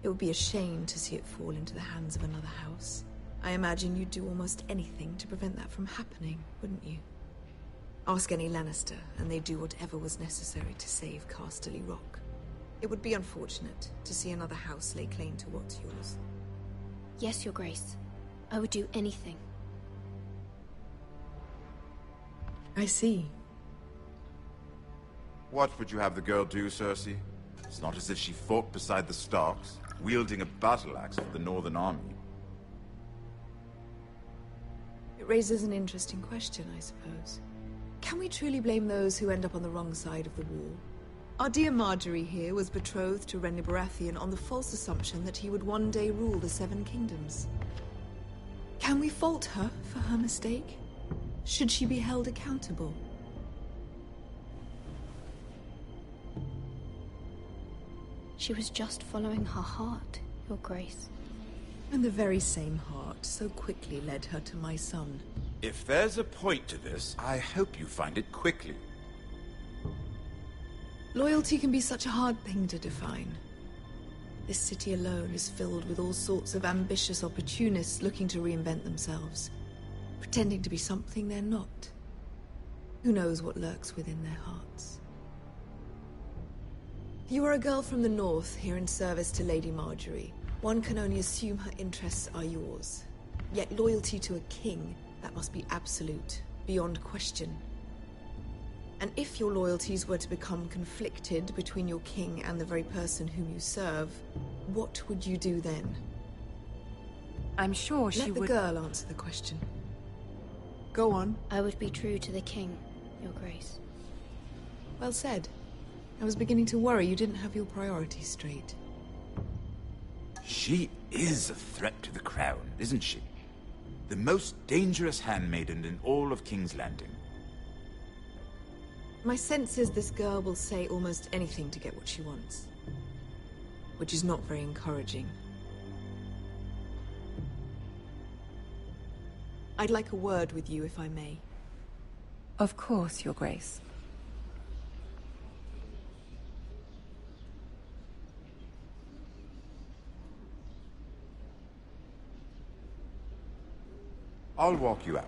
It would be a shame to see it fall into the hands of another house. I imagine you'd do almost anything to prevent that from happening, wouldn't you? Ask any Lannister, and they'd do whatever was necessary to save Casterly Rock. It would be unfortunate to see another house lay claim to what's yours. Yes, Your Grace. I would do anything. I see. What would you have the girl do, Cersei? It's not as if she fought beside the Starks, wielding a battle axe for the Northern Army. It raises an interesting question, I suppose. Can we truly blame those who end up on the wrong side of the war? Our dear Marjorie here was betrothed to Renly Baratheon on the false assumption that he would one day rule the Seven Kingdoms. Can we fault her for her mistake? Should she be held accountable? She was just following her heart, Your Grace. And the very same heart so quickly led her to my son. If there's a point to this, I hope you find it quickly. Loyalty can be such a hard thing to define. This city alone is filled with all sorts of ambitious opportunists looking to reinvent themselves, pretending to be something they're not. Who knows what lurks within their hearts? You are a girl from the north, here in service to Lady Marjorie. One can only assume her interests are yours. Yet loyalty to a king, that must be absolute, beyond question. And if your loyalties were to become conflicted between your king and the very person whom you serve, what would you do then? I'm sure she would... Let the girl answer the question. Go on. I would be true to the king, Your Grace. Well said. I was beginning to worry you didn't have your priorities straight. She is a threat to the crown, isn't she? The most dangerous handmaiden in all of King's Landing. My sense is this girl will say almost anything to get what she wants. Which is not very encouraging. I'd like a word with you, if I may. Of course, Your Grace. I'll walk you out.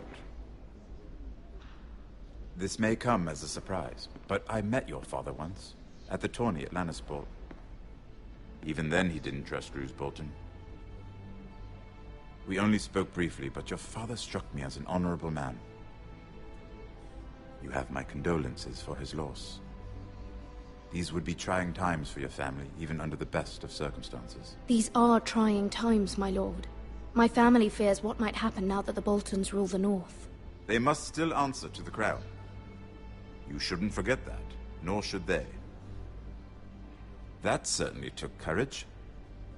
This may come as a surprise, but I met your father once, at the tourney at Lannisport. Even then he didn't trust Roose Bolton. We only spoke briefly, but your father struck me as an honorable man. You have my condolences for his loss. These would be trying times for your family, even under the best of circumstances. These are trying times, my lord. My family fears what might happen now that the Boltons rule the North. They must still answer to the crown. You shouldn't forget that, nor should they. That certainly took courage.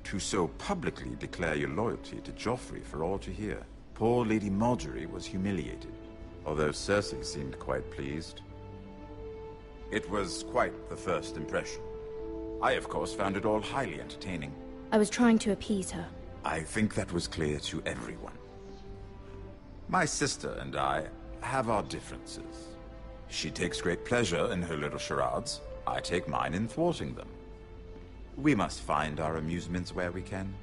To so publicly declare your loyalty to Joffrey for all to hear. Poor Lady Marjorie was humiliated, although Cersei seemed quite pleased. It was quite the first impression. I, of course, found it all highly entertaining. I was trying to appease her. I think that was clear to everyone. My sister and I have our differences. She takes great pleasure in her little charades. I take mine in thwarting them. We must find our amusements where we can.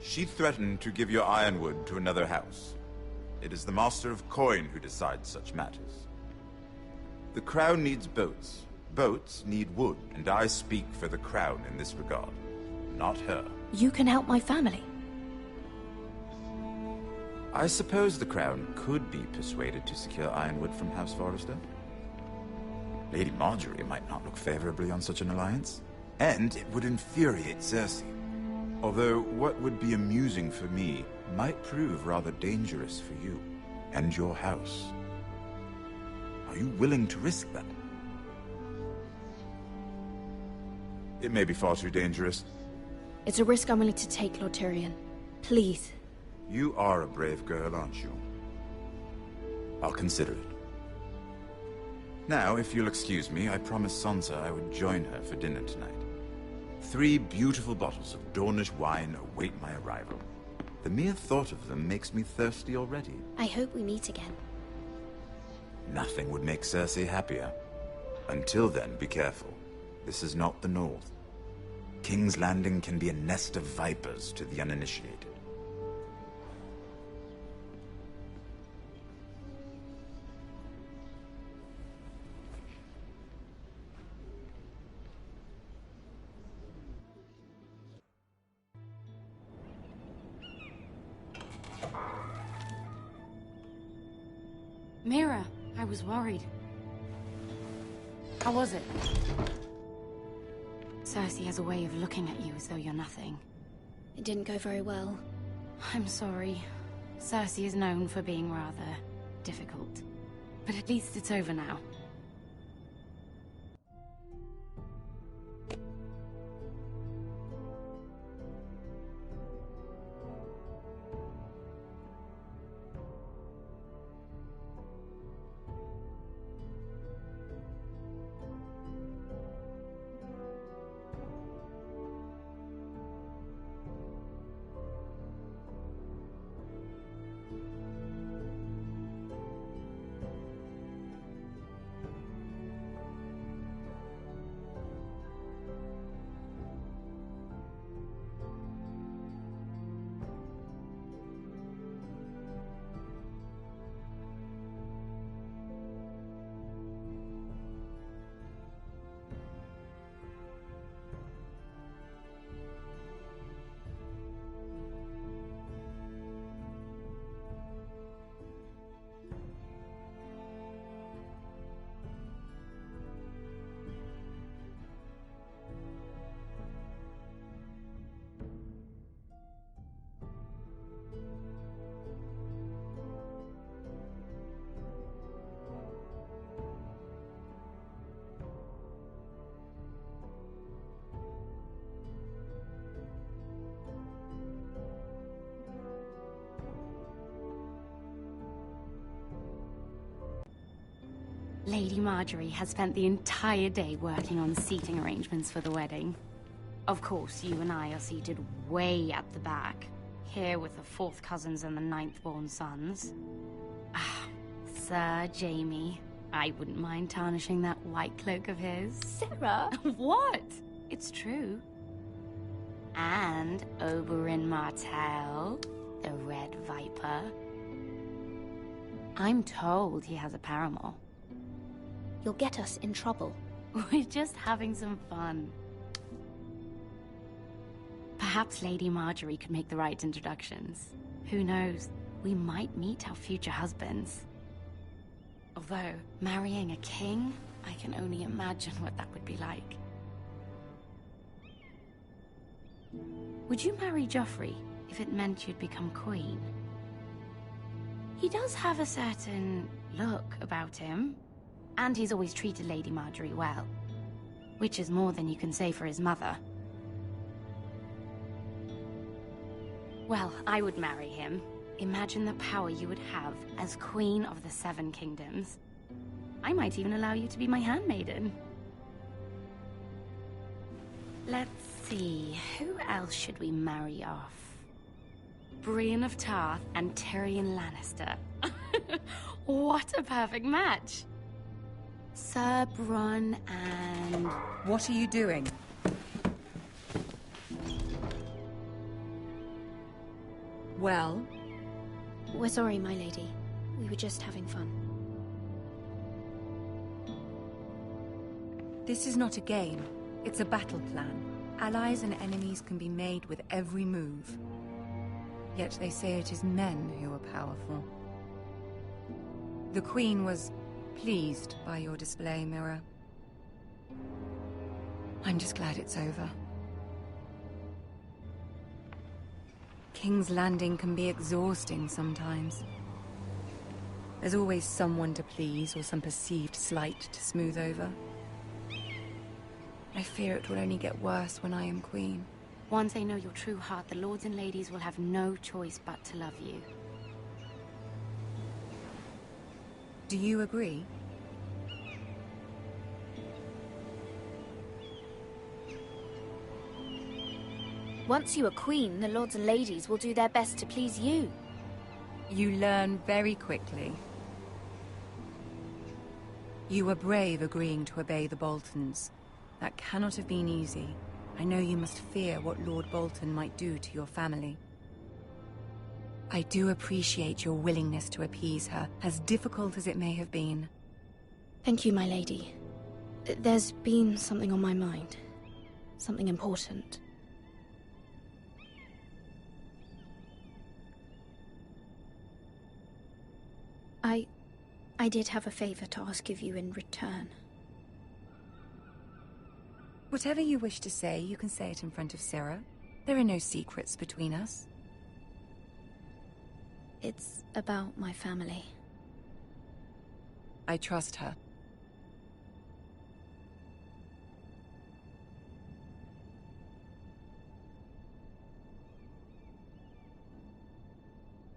She threatened to give your ironwood to another house. It is the Master of Coin who decides such matters. The crown needs boats. Boats need wood, and I speak for the crown in this regard, not her. You can help my family. I suppose the crown could be persuaded to secure ironwood from House Forrester. Lady Marjorie might not look favorably on such an alliance, and it would infuriate Cersei. Although what would be amusing for me might prove rather dangerous for you and your house. Are you willing to risk that? It may be far too dangerous. It's a risk I'm willing to take, Lord Tyrion. Please. You are a brave girl, aren't you? I'll consider it. Now, if you'll excuse me, I promised Sansa I would join her for dinner tonight. 3 beautiful bottles of Dornish wine await my arrival. The mere thought of them makes me thirsty already. I hope we meet again. Nothing would make Cersei happier. Until then, be careful. This is not the North. King's Landing can be a nest of vipers to the uninitiated. Mira, I was worried. How was it? Cersei has a way of looking at you as though you're nothing. It didn't go very well. I'm sorry. Cersei is known for being rather difficult. But at least it's over now. Lady Marjorie has spent the entire day working on seating arrangements for the wedding. Of course, you and I are seated way at the back, here with the 4th cousins and the 9th-born sons. Ah, Sir Jaime. I wouldn't mind tarnishing that white cloak of his. Sarah! What? It's true. And Oberyn Martell, the Red Viper. I'm told he has a paramour. You'll get us in trouble. We're just having some fun. Perhaps Lady Marjorie could make the right introductions. Who knows? We might meet our future husbands. Although, marrying a king, I can only imagine what that would be like. Would you marry Joffrey if it meant you'd become queen? He does have a certain look about him. And he's always treated Lady Marjorie well. Which is more than you can say for his mother. Well, I would marry him. Imagine the power you would have as Queen of the 7 Kingdoms. I might even allow you to be my handmaiden. Let's see, who else should we marry off? Brienne of Tarth and Tyrion Lannister. What a perfect match! Sir Bronn and... What are you doing? Well? We're sorry, my lady. We were just having fun. This is not a game. It's a battle plan. Allies and enemies can be made with every move. Yet they say it is men who are powerful. The Queen was pleased by your display, Mirror. I'm just glad it's over. King's Landing can be exhausting sometimes. There's always someone to please or some perceived slight to smooth over. I fear it will only get worse when I am Queen. Once they know your true heart, the lords and ladies will have no choice but to love you. Do you agree? Once you are queen, the lords and ladies will do their best to please you. You learn very quickly. You were brave agreeing to obey the Boltons. That cannot have been easy. I know you must fear what Lord Bolton might do to your family. I do appreciate your willingness to appease her, as difficult as it may have been. Thank you, my lady. There's been something on my mind. Something important. I did have a favor to ask of you in return. Whatever you wish to say, you can say it in front of Sarah. There are no secrets between us. It's about my family. I trust her.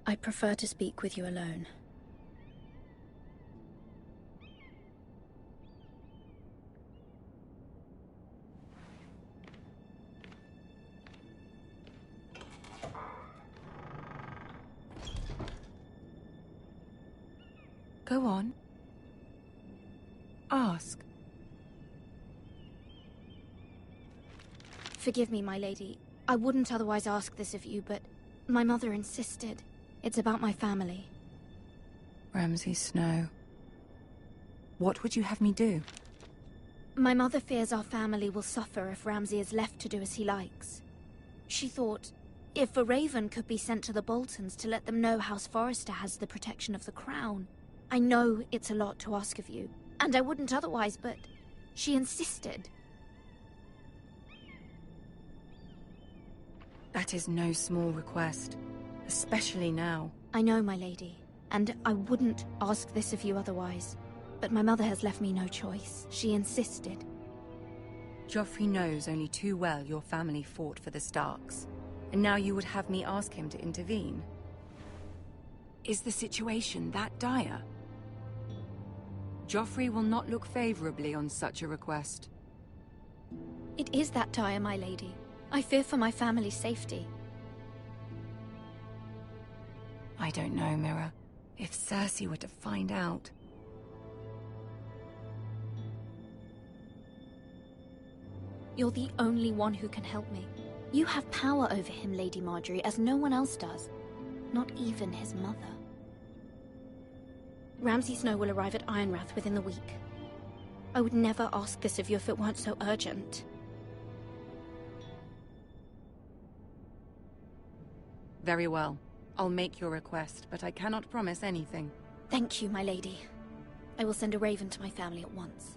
I prefer to speak with you alone. Go on. Ask. Forgive me, my lady. I wouldn't otherwise ask this of you, but my mother insisted. It's about my family. Ramsay Snow. What would you have me do? My mother fears our family will suffer if Ramsay is left to do as he likes. She thought, if a raven could be sent to the Boltons to let them know House Forrester has the protection of the crown. I know it's a lot to ask of you, and I wouldn't otherwise, but she insisted. That is no small request, especially now. I know, my lady, and I wouldn't ask this of you otherwise, but my mother has left me no choice. She insisted. Joffrey knows only too well your family fought for the Starks, and now you would have me ask him to intervene? Is the situation that dire? Joffrey will not look favorably on such a request. It is that dire, my lady. I fear for my family's safety. I don't know, Mirror. If Cersei were to find out... You're the only one who can help me. You have power over him, Lady Marjorie, as no one else does. Not even his mother. Ramsay Snow will arrive at Ironrath within the week. I would never ask this of you if it weren't so urgent. Very well. I'll make your request, but I cannot promise anything. Thank you, my lady. I will send a raven to my family at once.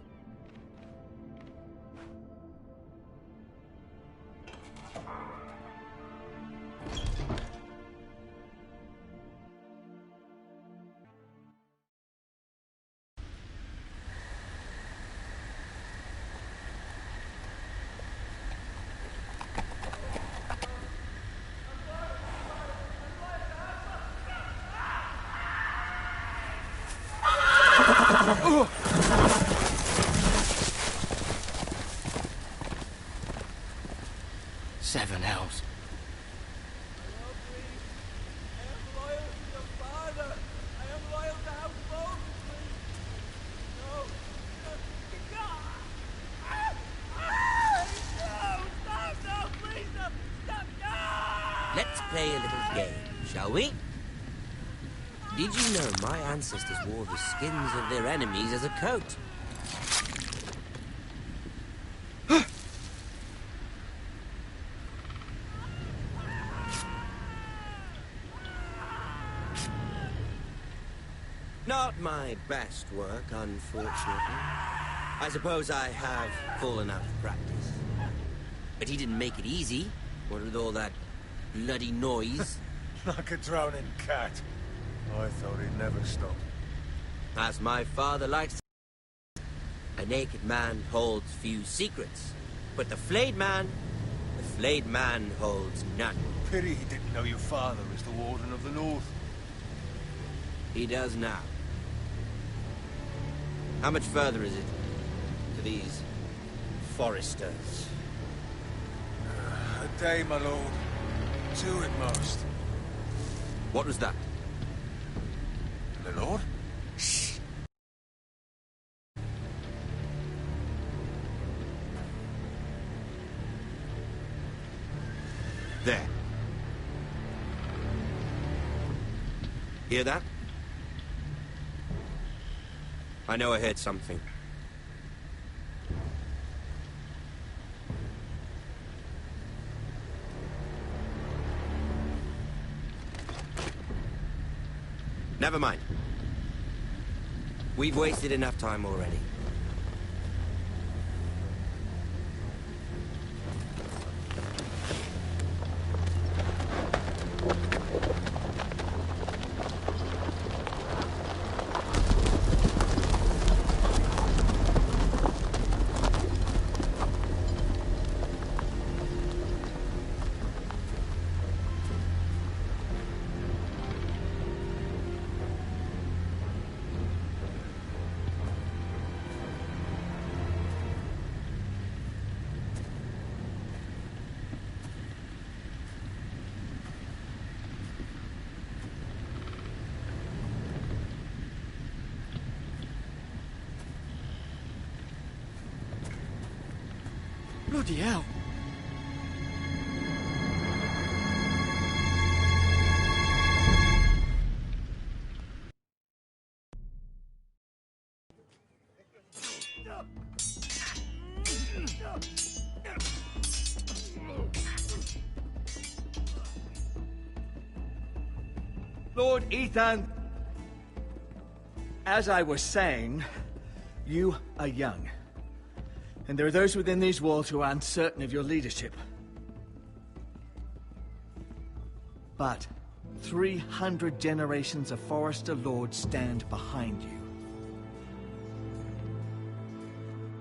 Seven hells. Let's play a little game, shall we? Did you know my ancestors wore the skins of their enemies as a coat? Not my best work, unfortunately. I suppose I have fallen out of practice. But he didn't make it easy, what with all that bloody noise. Like a drowning cat. I thought he'd never stop. As my father likes to say, a naked man holds few secrets, but the flayed man holds none. Pity he didn't know your father is the Warden of the North. He does now. How much further is it to these Forresters? A day, my lord. 2 at most. What was that? My lord? Shh. There. Hear that? I know I heard something. Never mind. We've wasted enough time already. Bloody hell. Lord Ethan, as I was saying, you are young. And there are those within these walls who are uncertain of your leadership. But 300 generations of Forrester lords stand behind you.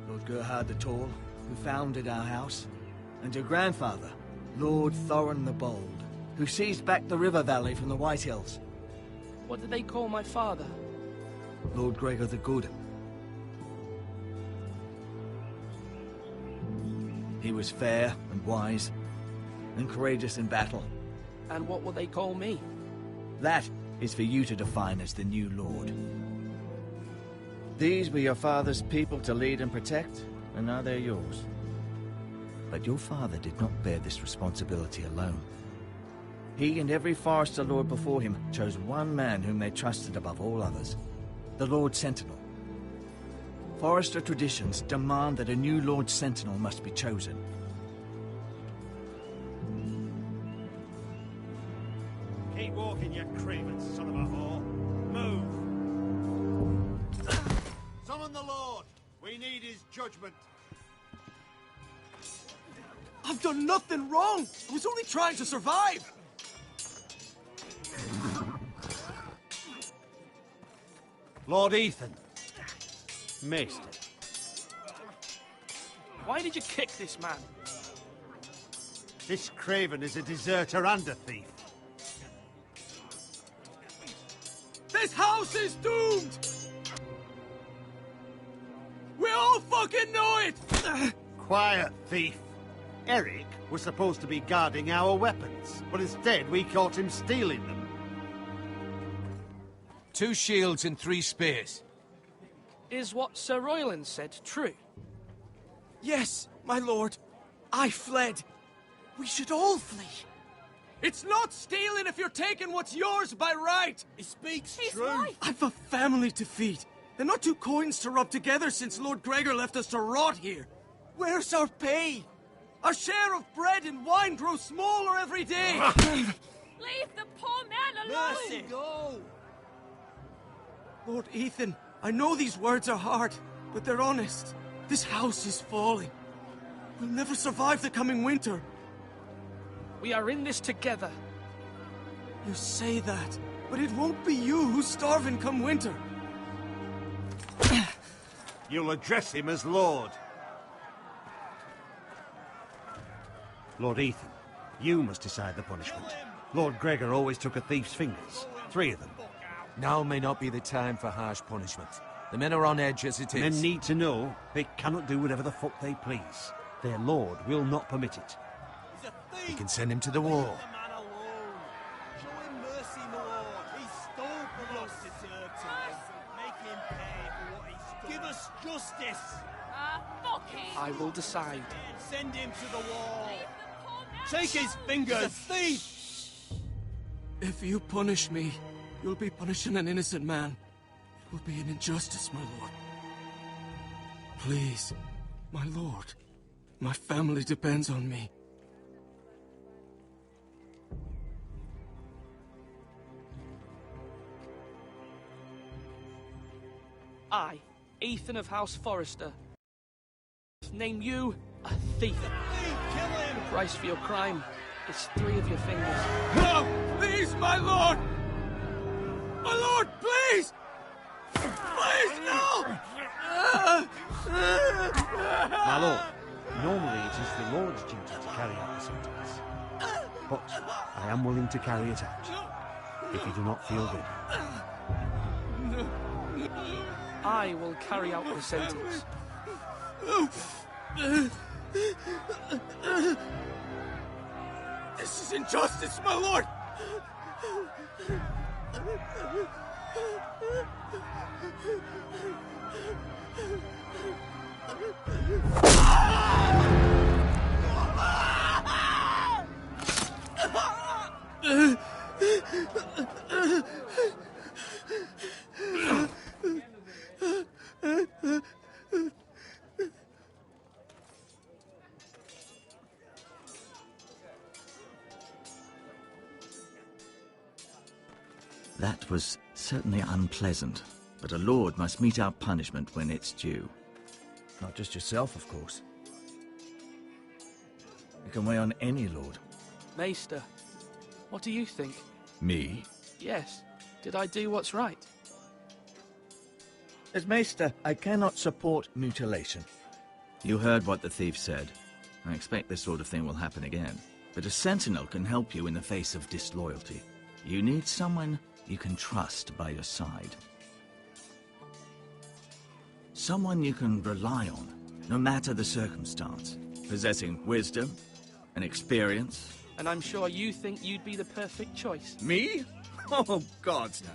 Lord Gerhard the Tall, who founded our house, and your grandfather, Lord Thorin the Bold, who seized back the river valley from the White Hills. What did they call my father? Lord Gregor the Good. He was fair and wise, and courageous in battle. And what will they call me? That is for you to define as the new lord. These were your father's people to lead and protect, and now they're yours. But your father did not bear this responsibility alone. He and every Forrester lord before him chose one man whom they trusted above all others, the Lord Sentinel. Forrester traditions demand that a new Lord Sentinel must be chosen. Keep walking, you craven son of a whore. Move! Summon the Lord! We need his judgment. I've done nothing wrong! I was only trying to survive! Lord Ethan. Missed it. Why did you kick this man? This craven is a deserter and a thief. This house is doomed! We all fucking know it! Quiet, thief. Eric was supposed to be guarding our weapons, but instead we caught him stealing them. 2 shields and 3 spears. Is what Sir Royland said true? Yes, my lord. I fled. We should all flee. It's not stealing if you're taking what's yours by right! He speaks He's true. right. I've a family to feed. They're not two coins to rub together since Lord Gregor left us to rot here. Where's our pay? Our share of bread and wine grows smaller every day. Leave the poor man alone! Mercy, go! Lord Ethan, I know these words are hard, but they're honest. This house is falling. We'll never survive the coming winter. We are in this together. You say that, but it won't be you who's starving come winter. You'll address him as Lord. Lord Ethan, you must decide the punishment. Lord Gregor always took a thief's fingers. 3 of them. Now may not be the time for harsh punishment. The men are on edge as it is. Men need to know they cannot do whatever the fuck they please. Their lord will not permit it. We can send him to the wall. Show him mercy, my lord. He stole from us. Make him pay for what he stole. Give us justice. Fuck him! I will decide. Send him to the wall. Take his fingers. He's a thief. If you punish me, you'll be punishing an innocent man. It will be an injustice, my lord. Please, my lord. My family depends on me. I, Ethan of House Forrester, name you a thief. Kill him. The price for your crime is 3 of your fingers. No! Please, my lord! My lord, please! Please, no! My lord, normally it is the Lord's duty to carry out the sentence. But I am willing to carry it out, if you do not feel ready. I will carry out the sentence. This is injustice, my lord! That was certainly unpleasant, but a lord must mete out punishment when it's due. Not just yourself, of course. You can weigh on any lord. Maester, what do you think? Me? Yes. Did I do what's right? As Maester, I cannot support mutilation. You heard what the thief said. I expect this sort of thing will happen again. But a sentinel can help you in the face of disloyalty. You need someone you can trust by your side. Someone you can rely on, no matter the circumstance. Possessing wisdom and experience. And I'm sure you think you'd be the perfect choice. Me? Oh, gods no.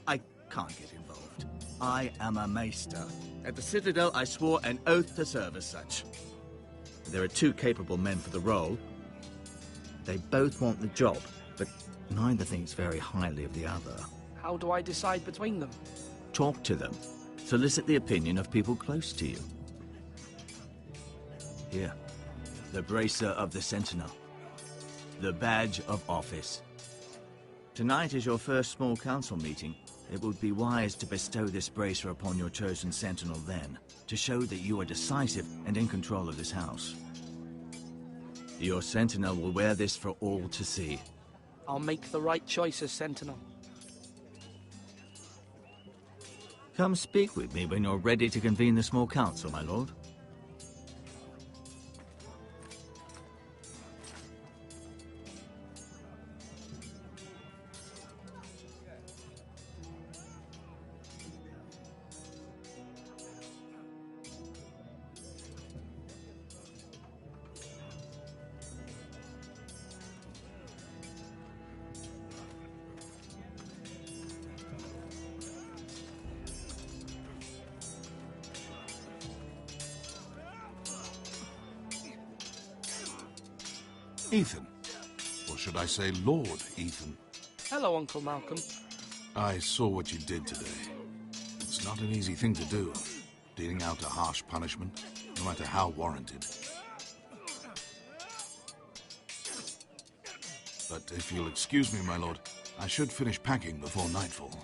I can't get involved. I am a maester. At the Citadel, I swore an oath to serve as such. There are 2 capable men for the role. They both want the job, but neither thinks very highly of the other. How do I decide between them? Talk to them. Solicit the opinion of people close to you. Here, the bracer of the Sentinel. The badge of office. Tonight is your first small council meeting. It would be wise to bestow this bracer upon your chosen Sentinel then, to show that you are decisive and in control of this house. Your Sentinel will wear this for all to see. I'll make the right choice as Sentinel. Come speak with me when you're ready to convene the small council, my lord. Ethan, was should I say Lord Ethan. Hello, Uncle Malcolm. I saw what you did today. It's not an easy thing to do, dealing out a harsh punishment, no matter how warranted. But if you'll excuse me, my lord, I should finish packing before nightfall.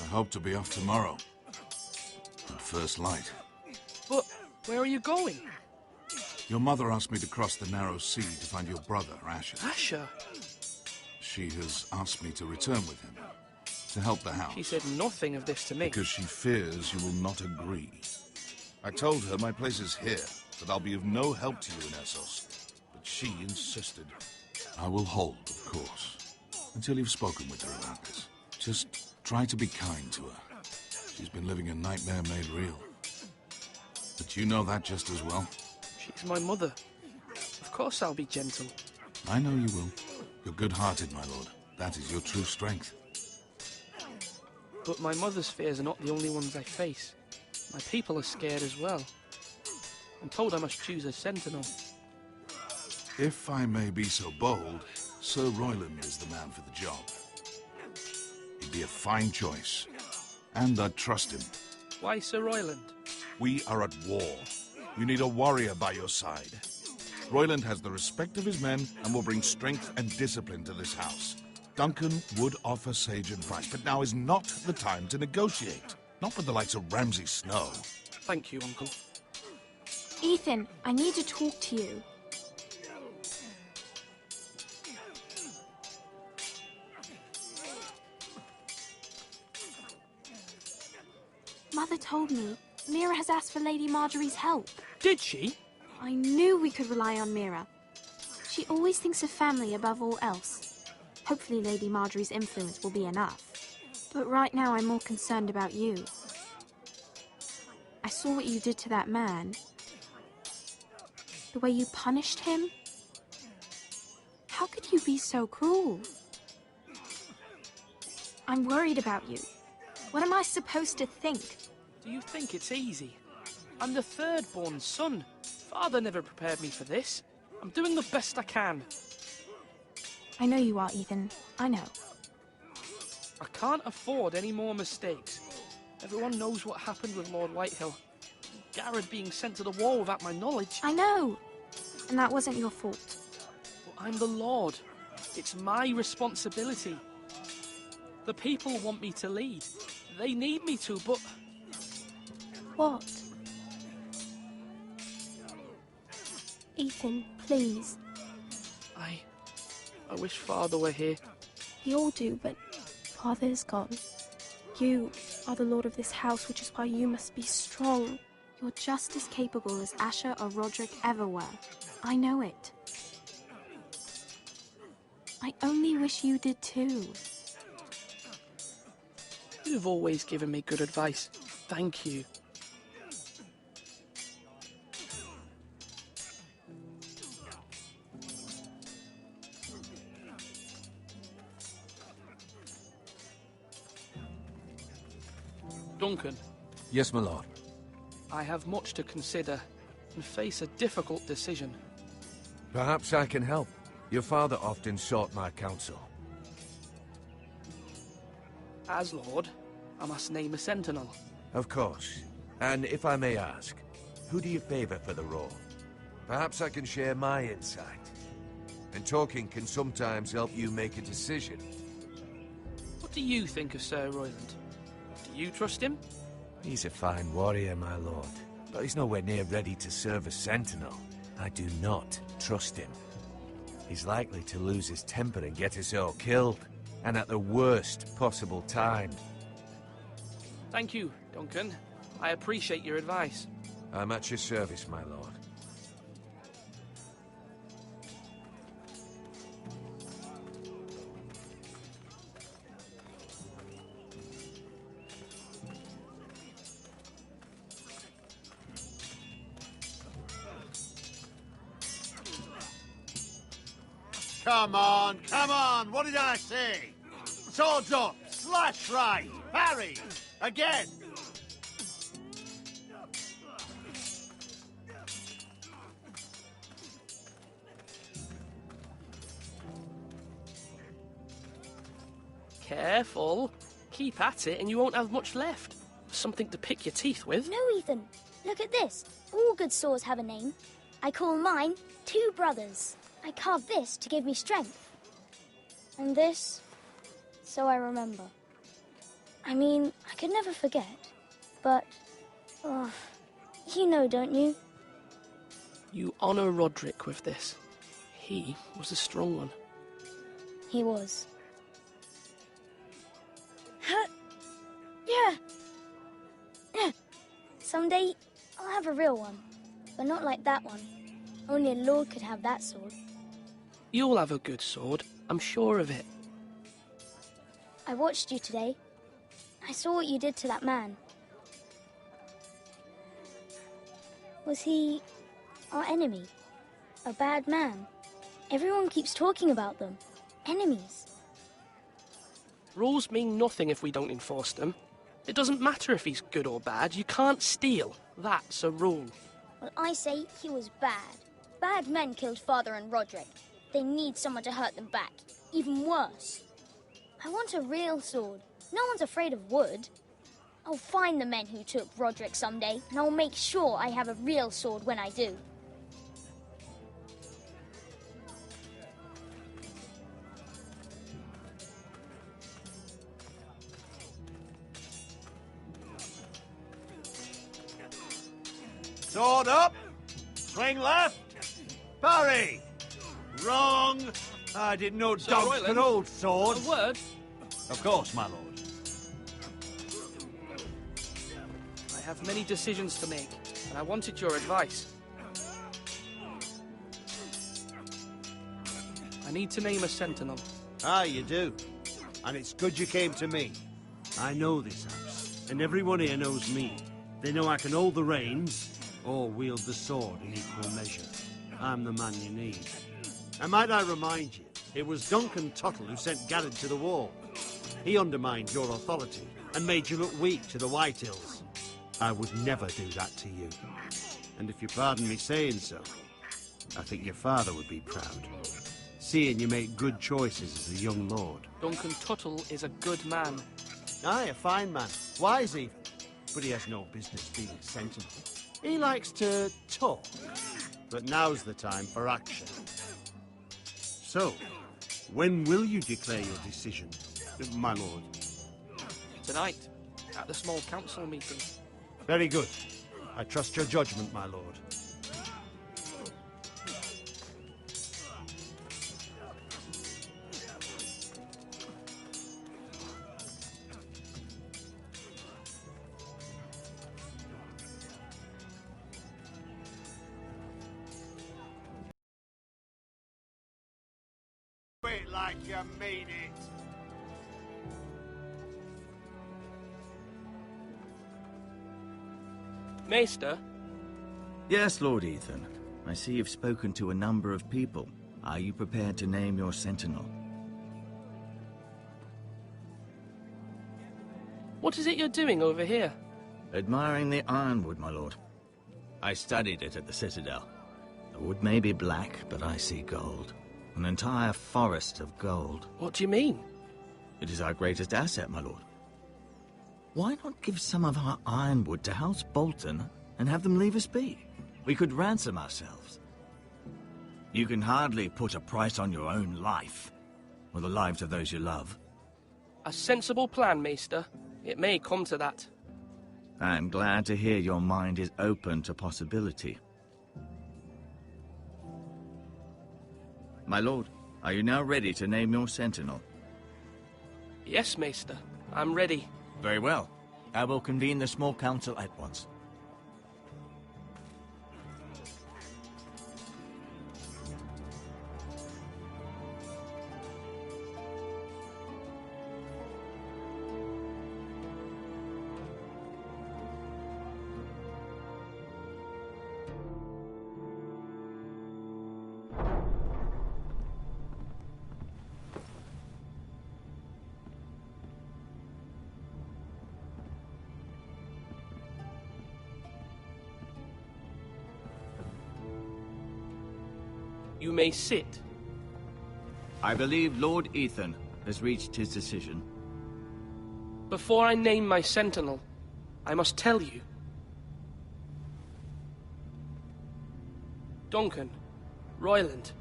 I hope to be off tomorrow. At first light. But where are you going? Your mother asked me to cross the narrow sea to find your brother, Asher. Asher? She has asked me to return with him, to help the house. She said nothing of this to me. Because she fears you will not agree. I told her my place is here, that I'll be of no help to you in Essos. But she insisted. I will hold, of course, until you've spoken with her about this. Just try to be kind to her. She's been living a nightmare made real. But you know that just as well. She's my mother. Of course I'll be gentle. I know you will. You're good-hearted, my lord. That is your true strength. But my mother's fears are not the only ones I face. My people are scared as well. I'm told I must choose a sentinel. If I may be so bold, Sir Royland is the man for the job. He'd be a fine choice. And I'd trust him. Why Sir Royland? We are at war. You need a warrior by your side. Royland has the respect of his men and will bring strength and discipline to this house. Duncan would offer sage advice, but now is not the time to negotiate. Not with the likes of Ramsay Snow. Thank you, Uncle. Ethan, I need to talk to you. Mother told me Mira has asked for Lady Marjorie's help. Did she? I knew we could rely on Mira. She always thinks of family above all else. Hopefully Lady Marjorie's influence will be enough. But right now I'm more concerned about you. I saw what you did to that man. The way you punished him. How could you be so cruel? I'm worried about you. What am I supposed to think? Do you think it's easy? I'm the third-born son. Father never prepared me for this. I'm doing the best I can. I know you are, Ethan. I know. I can't afford any more mistakes. Everyone knows what happened with Lord Whitehill. Garrett being sent to the war without my knowledge. I know. And that wasn't your fault. But I'm the Lord. It's my responsibility. The people want me to lead. They need me to, but... What? Ethan, please. I wish Father were here. We all do, but Father's gone. You are the lord of this house, which is why you must be strong. You're just as capable as Asher or Roderick ever were. I know it. I only wish you did too. You've always given me good advice. Thank you. Duncan. Yes, my lord. I have much to consider and face a difficult decision. Perhaps I can help. Your father often sought my counsel. As Lord, I must name a sentinel. Of course. And if I may ask, who do you favor for the role? Perhaps I can share my insight. And talking can sometimes help you make a decision. What do you think of Sir Royland? Do you trust him? He's a fine warrior, my lord. But he's nowhere near ready to serve as sentinel. I do not trust him. He's likely to lose his temper and get us all killed. And at the worst possible time. Thank you, Duncan. I appreciate your advice. I'm at your service, my lord. Come on, what did I say? Swords up, slash right, parry, again. Careful. Keep at it and you won't have much left. Something to pick your teeth with. No, Ethan. Look at this. All good swords have a name. I call mine Two Brothers. I carved this to give me strength. And this, so I remember. I mean, I could never forget. But, oh, you know, don't you? You honor Roderick with this. He was a strong one. He was. Yeah. Someday, I'll have a real one. But not like that one. Only a lord could have that sword. You'll have a good sword. I'm sure of it. I watched you today. I saw what you did to that man. Was he our enemy? A bad man? Everyone keeps talking about them. Enemies. Rules mean nothing if we don't enforce them. It doesn't matter if he's good or bad. You can't steal. That's a rule. Well, I say he was bad. Bad men killed Father and Roderick. They need someone to hurt them back. Even worse. I want a real sword. No one's afraid of wood. I'll find the men who took Roderick someday, and I'll make sure I have a real sword when I do. Sword up! Swing left! Parry! Wrong! I didn't know dogs could hold swords. A word? Of course, my lord. I have many decisions to make, and I wanted your advice. I need to name a sentinel. Ah, you do. And it's good you came to me. I know this house, and everyone here knows me. They know I can hold the reins, or wield the sword in equal measure. I'm the man you need. And might I remind you, it was Duncan Tuttle who sent Garrett to the wall. He undermined your authority and made you look weak to the Whitehills. I would never do that to you. And if you pardon me saying so, I think your father would be proud. Seeing you make good choices as a young lord. Duncan Tuttle is a good man. Aye, a fine man. Wise even. But he has no business being a sentinel. He likes to talk. But now's the time for action. So, when will you declare your decision, my lord? Tonight, at the small council meeting. Very good. I trust your judgment, my lord. Like you mean it. Maester? Yes, Lord Ethan. I see you've spoken to a number of people. Are you prepared to name your sentinel? What is it you're doing over here? Admiring the ironwood, my lord. I studied it at the Citadel. The wood may be black, but I see gold. An entire forest of gold. What do you mean? It is our greatest asset, my lord. Why not give some of our ironwood to House Bolton and have them leave us be? We could ransom ourselves. You can hardly put a price on your own life, or the lives of those you love. A sensible plan, Maester. It may come to that. I'm glad to hear your mind is open to possibility. My lord, are you now ready to name your sentinel? Yes, Maester. I'm ready. Very well. I will convene the small council at once. You may sit. I believe Lord Ethan has reached his decision. Before I name my sentinel, I must tell you. Duncan, Royland,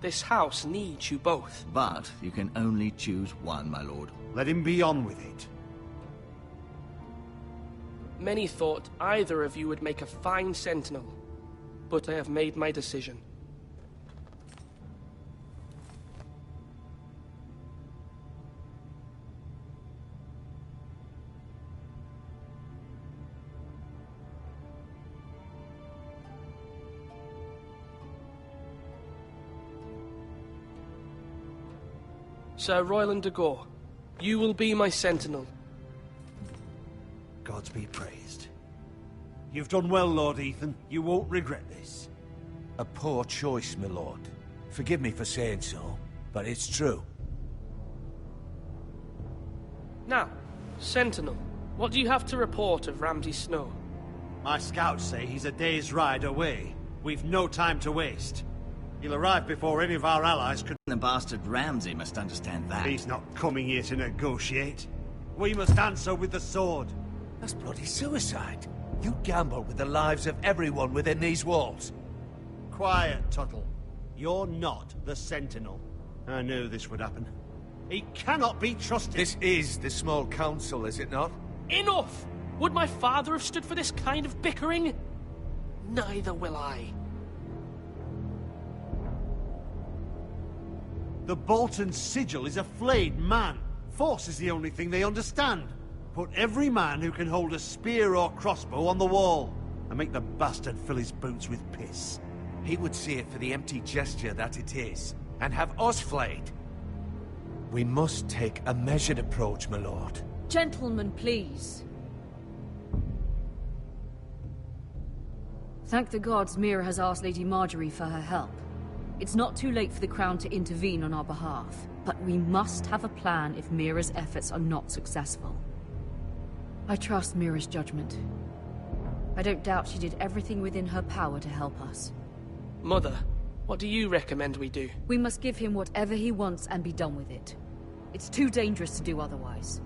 this house needs you both. But you can only choose one, my lord. Let him be on with it. Many thought either of you would make a fine sentinel, but I have made my decision. Sir Royland de Gore, you will be my sentinel. Gods be praised. You've done well, Lord Ethan. You won't regret this. A poor choice, my lord. Forgive me for saying so, but it's true. Now, Sentinel, what do you have to report of Ramsay Snow? My scouts say he's a day's ride away. We've no time to waste. He'll arrive before any of our allies could... The bastard Ramsay must understand that. He's not coming here to negotiate. We must answer with the sword. That's bloody suicide. You gamble with the lives of everyone within these walls. Quiet, Tuttle. You're not the Sentinel. I knew this would happen. He cannot be trusted. This is the small council, is it not? Enough! Would my father have stood for this kind of bickering? Neither will I. The Bolton sigil is a flayed man. Force is the only thing they understand. Put every man who can hold a spear or crossbow on the wall, and make the bastard fill his boots with piss. He would see it for the empty gesture that it is, and have us flayed. We must take a measured approach, my lord. Gentlemen, please. Thank the gods Mira has asked Lady Marjorie for her help. It's not too late for the Crown to intervene on our behalf, but we must have a plan if Mira's efforts are not successful. I trust Mira's judgment. I don't doubt she did everything within her power to help us. Mother, what do you recommend we do? We must give him whatever he wants and be done with it. It's too dangerous to do otherwise.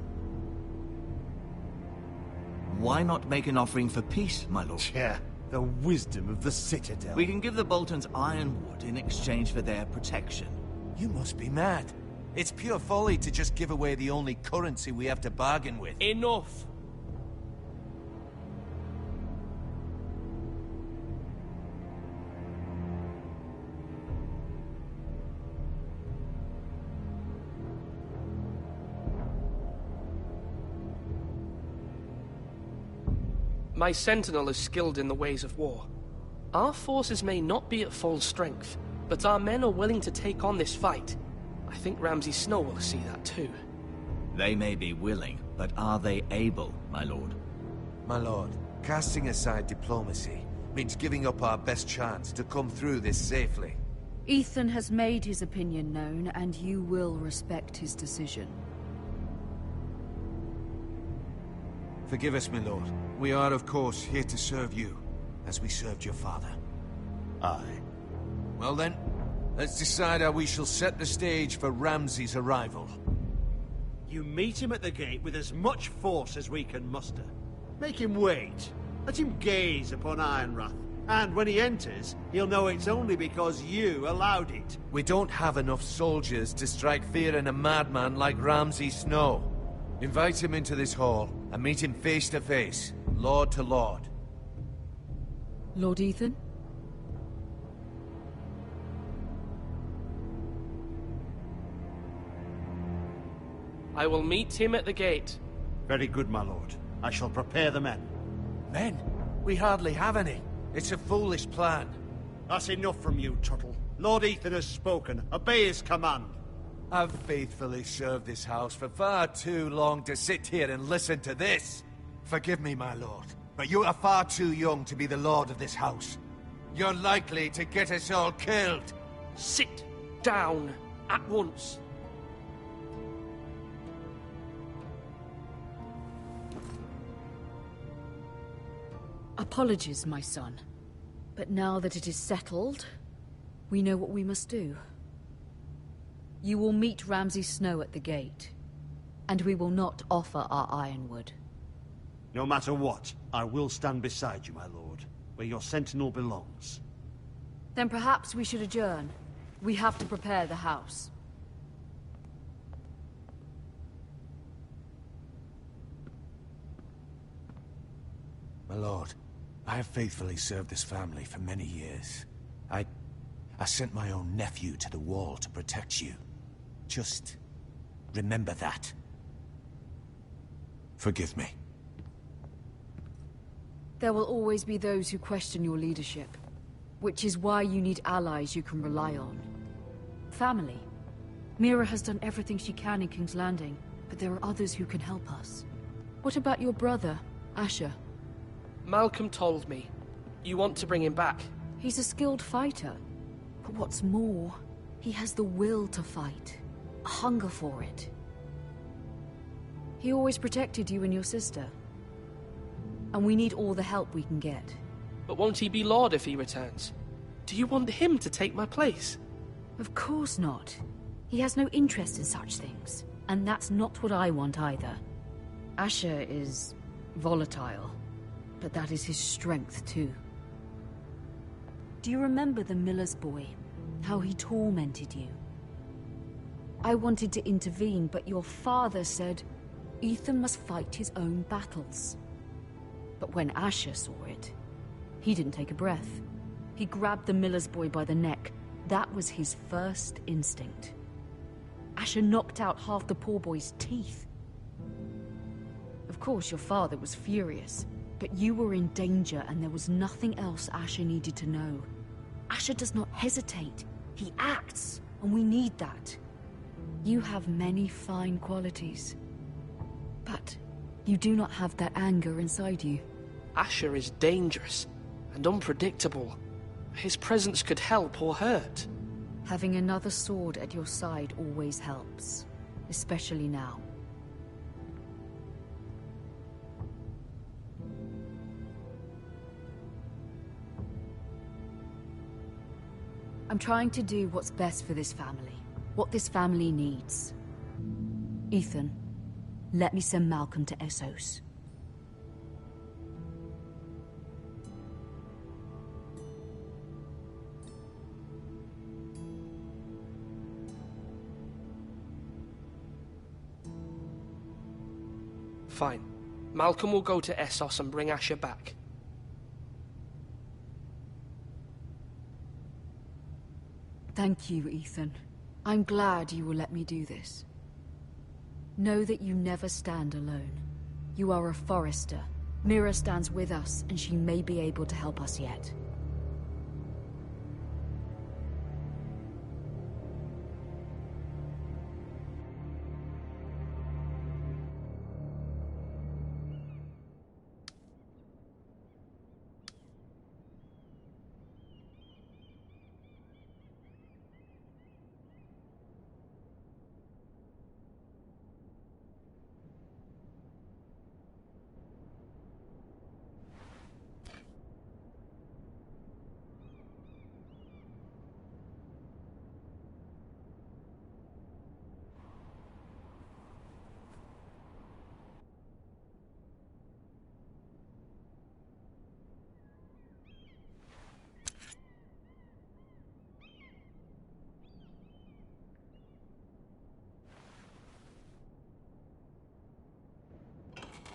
Why not make an offering for peace, my lord? Yeah, the wisdom of the Citadel. We can give the Boltons ironwood in exchange for their protection. You must be mad. It's pure folly to just give away the only currency we have to bargain with. Enough! My sentinel is skilled in the ways of war. Our forces may not be at full strength, but our men are willing to take on this fight. I think Ramsay Snow will see that too. They may be willing, but are they able, my lord? My lord, casting aside diplomacy means giving up our best chance to come through this safely. Ethan has made his opinion known, and you will respect his decision. Forgive us, my lord. We are, of course, here to serve you, as we served your father. Aye. Well then, let's decide how we shall set the stage for Ramsay's arrival. You meet him at the gate with as much force as we can muster. Make him wait. Let him gaze upon Ironrath. And when he enters, he'll know it's only because you allowed it. We don't have enough soldiers to strike fear in a madman like Ramsay Snow. Invite him into this hall, and meet him face to face, lord to lord. Lord Ethan? I will meet him at the gate. Very good, my lord. I shall prepare the men. Men? We hardly have any. It's a foolish plan. That's enough from you, Tuttle. Lord Ethan has spoken. Obey his command. I've faithfully served this house for far too long to sit here and listen to this. Forgive me, my lord, but you are far too young to be the lord of this house. You're likely to get us all killed. Sit down at once. Apologies, my son. But now that it is settled, we know what we must do. You will meet Ramsay Snow at the gate. And we will not offer our ironwood. No matter what, I will stand beside you, my lord, where your sentinel belongs. Then perhaps we should adjourn. We have to prepare the house. My lord, I have faithfully served this family for many years. I sent my own nephew to the wall to protect you. Just remember that. Forgive me. There will always be those who question your leadership, which is why you need allies you can rely on. Family. Mira has done everything she can in King's Landing, but there are others who can help us. What about your brother, Asher? Malcolm told me. You want to bring him back? He's a skilled fighter. But what's more, he has the will to fight. A hunger for it. He always protected you and your sister. And we need all the help we can get. But won't he be Lord if he returns? Do you want him to take my place? Of course not. He has no interest in such things. And that's not what I want either. Asher is volatile. But that is his strength too. Do you remember the miller's boy? How he tormented you? I wanted to intervene, but your father said Ethan must fight his own battles. But when Asher saw it, he didn't take a breath. He grabbed the miller's boy by the neck. That was his first instinct. Asher knocked out half the poor boy's teeth. Of course, your father was furious, but you were in danger and there was nothing else Asher needed to know. Asher does not hesitate. He acts, and we need that. You have many fine qualities, but you do not have that anger inside you. Asher is dangerous and unpredictable. His presence could help or hurt. Having another sword at your side always helps, especially now. I'm trying to do what's best for this family, what this family needs. Ethan, let me send Malcolm to Essos. Fine. Malcolm will go to Essos and bring Asher back. Thank you, Ethan. I'm glad you will let me do this. Know that you never stand alone. You are a Forrester. Mira stands with us, and she may be able to help us yet.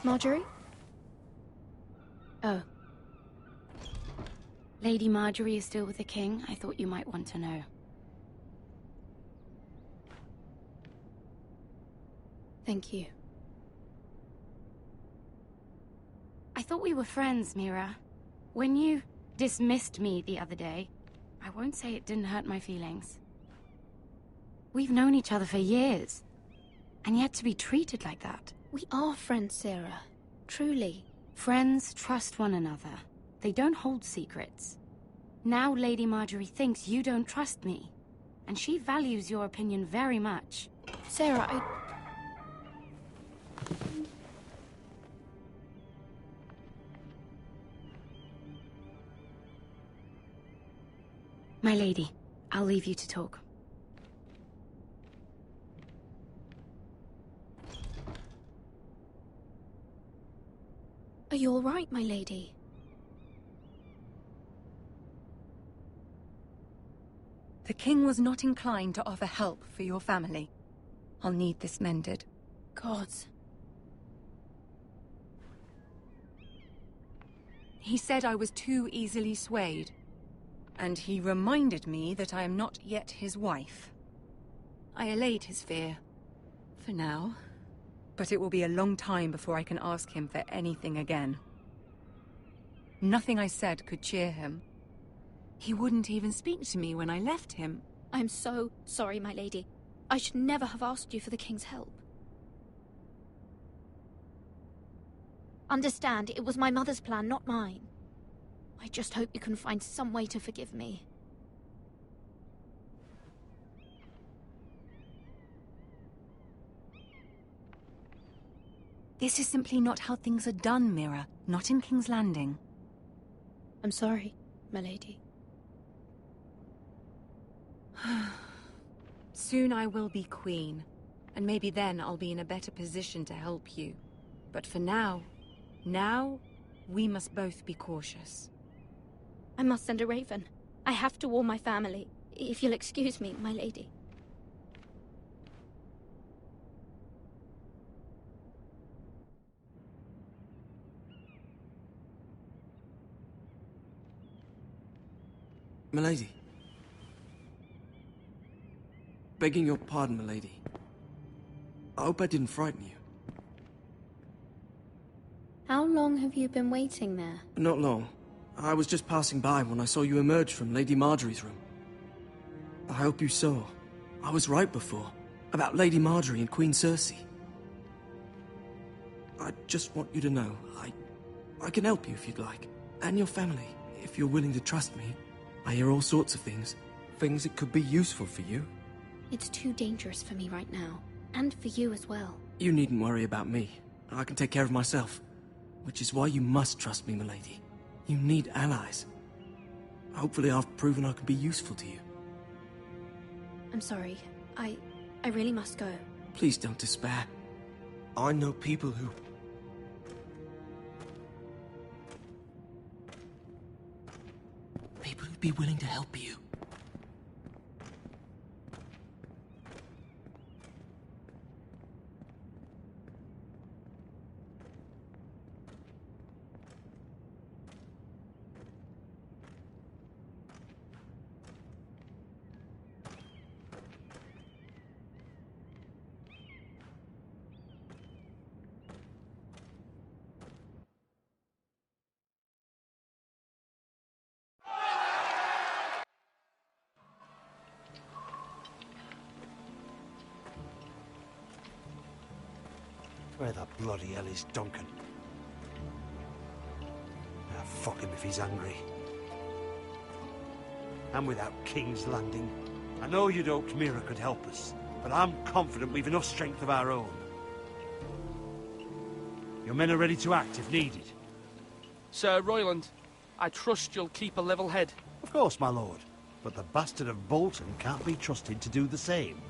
Marjorie? Oh. Lady Marjorie is still with the king. I thought you might want to know. Thank you. I thought we were friends, Mira. When you dismissed me the other day, I won't say it didn't hurt my feelings. We've known each other for years, and yet to be treated like that. We are friends, Sarah. Truly. Friends trust one another. They don't hold secrets. Now Lady Marjorie thinks you don't trust me, and she values your opinion very much. Sarah, My lady, I'll leave you to talk. Are you all right, my lady? The king was not inclined to offer help for your family. I'll need this mended. Gods. He said I was too easily swayed. And he reminded me that I am not yet his wife. I allayed his fear. For now. But it will be a long time before I can ask him for anything again. Nothing I said could cheer him. He wouldn't even speak to me when I left him. I'm so sorry, my lady. I should never have asked you for the king's help. Understand, it was my mother's plan, not mine. I just hope you can find some way to forgive me. This is simply not how things are done, Mira. Not in King's Landing. I'm sorry, my lady. Soon I will be queen, and maybe then I'll be in a better position to help you. But for now, we must both be cautious. I must send a raven. I have to warn my family. If you'll excuse me, my lady. Milady. Begging your pardon, milady. I hope I didn't frighten you. How long have you been waiting there? Not long. I was just passing by when I saw you emerge from Lady Marjorie's room. I hope you saw. I was right before. About Lady Marjorie and Queen Cersei. I just want you to know, I can help you if you'd like. And your family, if you're willing to trust me. I hear all sorts of things. Things that could be useful for you. It's too dangerous for me right now. And for you as well. You needn't worry about me. I can take care of myself. Which is why you must trust me, milady. You need allies. Hopefully I've proven I can be useful to you. I'm sorry. I really must go. Please don't despair. I know people who... People who'd be willing to help you. Where the bloody hell is Duncan? Ah, fuck him if he's angry. And without King's Landing, I know you'd hoped Mira could help us, but I'm confident we've enough strength of our own. Your men are ready to act if needed. Sir Royland, I trust you'll keep a level head. Of course, my lord. But the bastard of Bolton can't be trusted to do the same.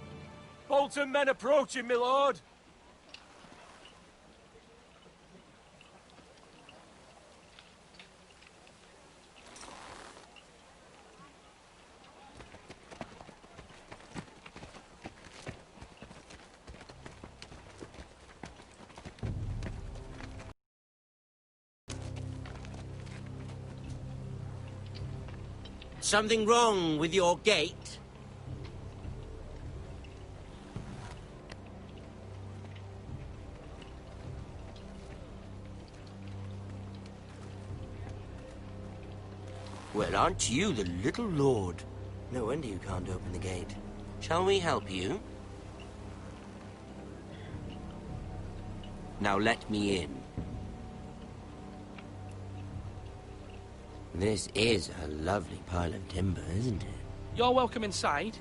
Bolton men approaching, my lord! Something wrong with your gate? Well, aren't you the little lord? No wonder you can't open the gate. Shall we help you? Now let me in. This is a lovely pile of timber, isn't it? You're welcome inside,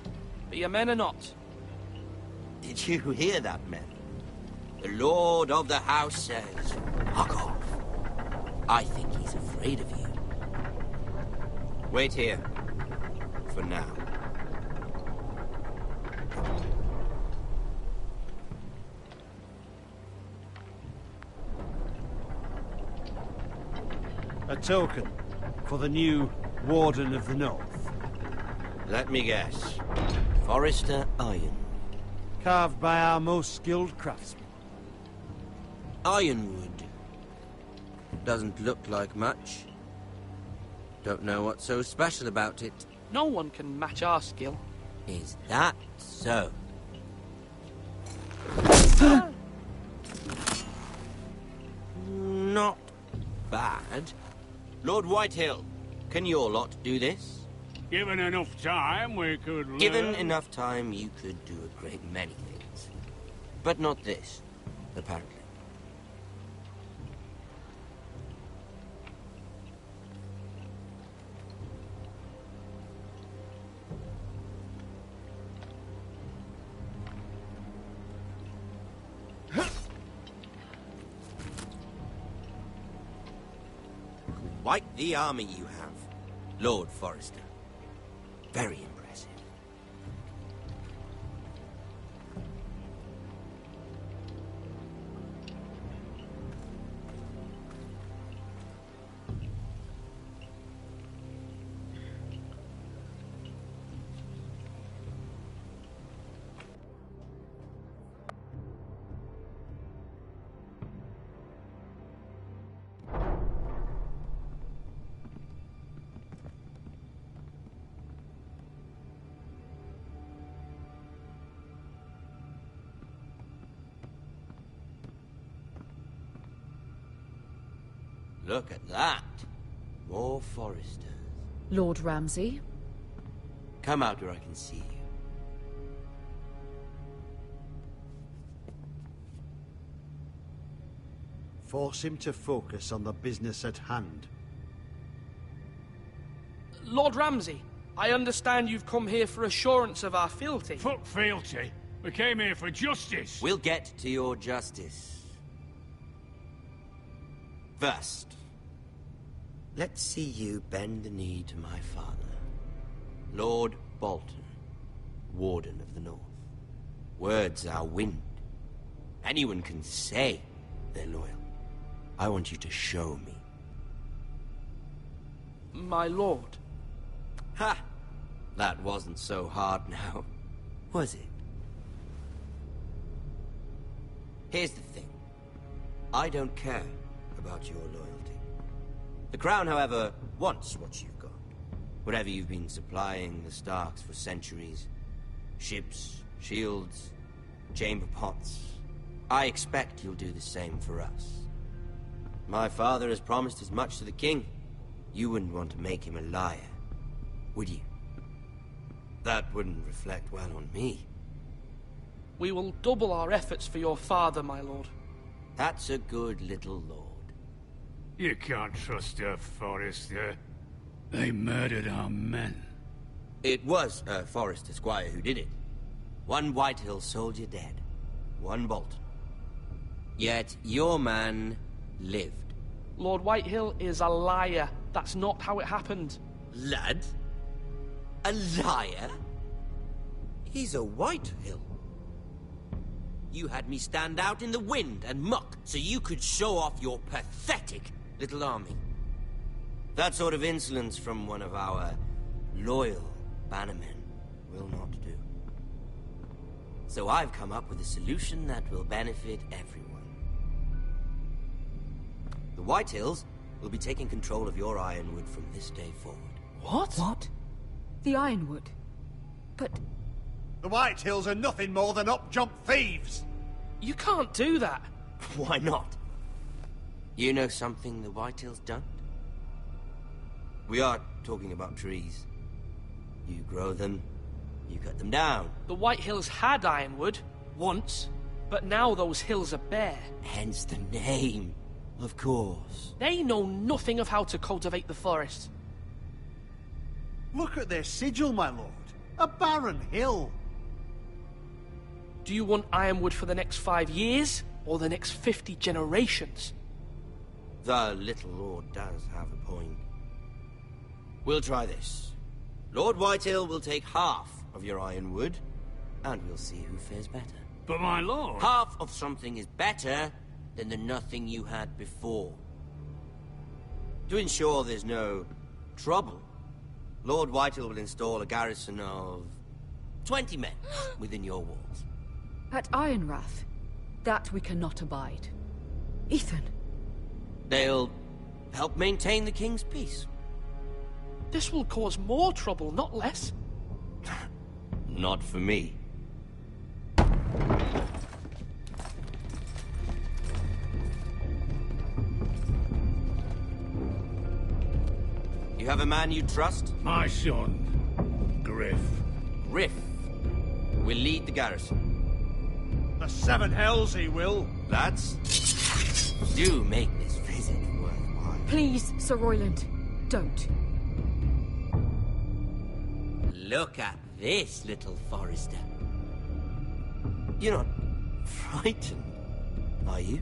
but your men are not. Did you hear that, men? The lord of the house says, "Fuck off." I think he's afraid of you. Wait here. For now. A token for the new Warden of the North. Let me guess. Forrester iron. Carved by our most skilled craftsmen. Ironwood. Doesn't look like much. Don't know what's so special about it. No one can match our skill. Is that so? Not bad. Lord Whitehill, can your lot do this? Given enough time, we could learn. Given enough time, you could do a great many things. But not this, apparently. Quite the army you have, Lord Forrester. Very impressive. Look at that. More Forresters. Lord Ramsay? Come out where I can see you. Force him to focus on the business at hand. Lord Ramsay, I understand you've come here for assurance of our fealty. Fuck fealty. We came here for justice. We'll get to your justice. First, let's see you bend the knee to my father, Lord Bolton, Warden of the North. Words are wind. Anyone can say they're loyal. I want you to show me. My lord. Ha! That wasn't so hard now, was it? Here's the thing. I don't care about your loyalty. The Crown, however, wants what you've got. Whatever you've been supplying the Starks for centuries. Ships, shields, chamber pots. I expect you'll do the same for us. My father has promised as much to the king. You wouldn't want to make him a liar, would you? That wouldn't reflect well on me. We will double our efforts for your father, my lord. That's a good little lord. You can't trust her, Forrester. They murdered our men. It was a Forrester squire who did it. One Whitehill soldier dead. One Bolton. Yet your man lived. Lord Whitehill is a liar. That's not how it happened. Lad? A liar? He's a Whitehill. You had me stand out in the wind and muck so you could show off your pathetic little army. That sort of insolence from one of our loyal bannermen will not do. So I've come up with a solution that will benefit everyone. The Whitehills will be taking control of your Ironwood from this day forward. What? What? The Ironwood? But... The Whitehills are nothing more than up-jump thieves! You can't do that. Why not? You know something the Whitehills don't? We are talking about trees. You grow them, you cut them down. The Whitehills had Ironwood, once, but now those hills are bare. Hence the name, of course. They know nothing of how to cultivate the forest. Look at their sigil, my lord. A barren hill. Do you want Ironwood for the next 5 years, or the next 50 generations? The little lord does have a point. We'll try this. Lord Whitehill will take half of your Ironwood, and we'll see who fares better. But my lord... Half of something is better than the nothing you had before. To ensure there's no trouble, Lord Whitehill will install a garrison of 20 men within your walls. At Ironrath, that we cannot abide. Ethan. They'll help maintain the king's peace. This will cause more trouble, not less. Not for me. You have a man you trust? My son, Griff. Griff will lead the garrison. The seven hells he will. Lads, do make this visit worthwhile. Please, Sir Royland, don't. Look at this, little Forrester. You're not frightened, are you?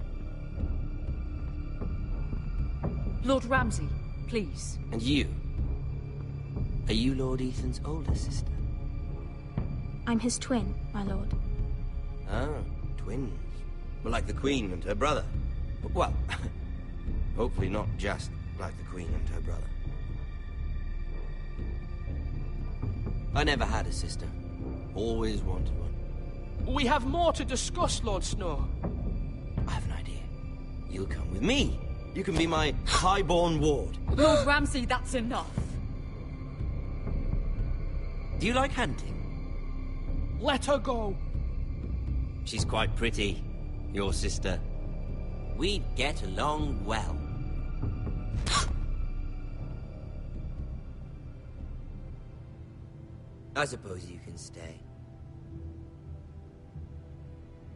Lord Ramsay, please. And you? Are you Lord Ethan's older sister? I'm his twin, my lord. Ah, twins. Well, like the Queen and her brother. Well, hopefully not just like the Queen and her brother. I never had a sister. Always wanted one. We have more to discuss, Lord Snow. I have an idea. You'll come with me. You can be my highborn ward. Lord Ramsay, that's enough. Do you like hunting? Let her go. She's quite pretty, your sister. We'd get along well. I suppose you can stay.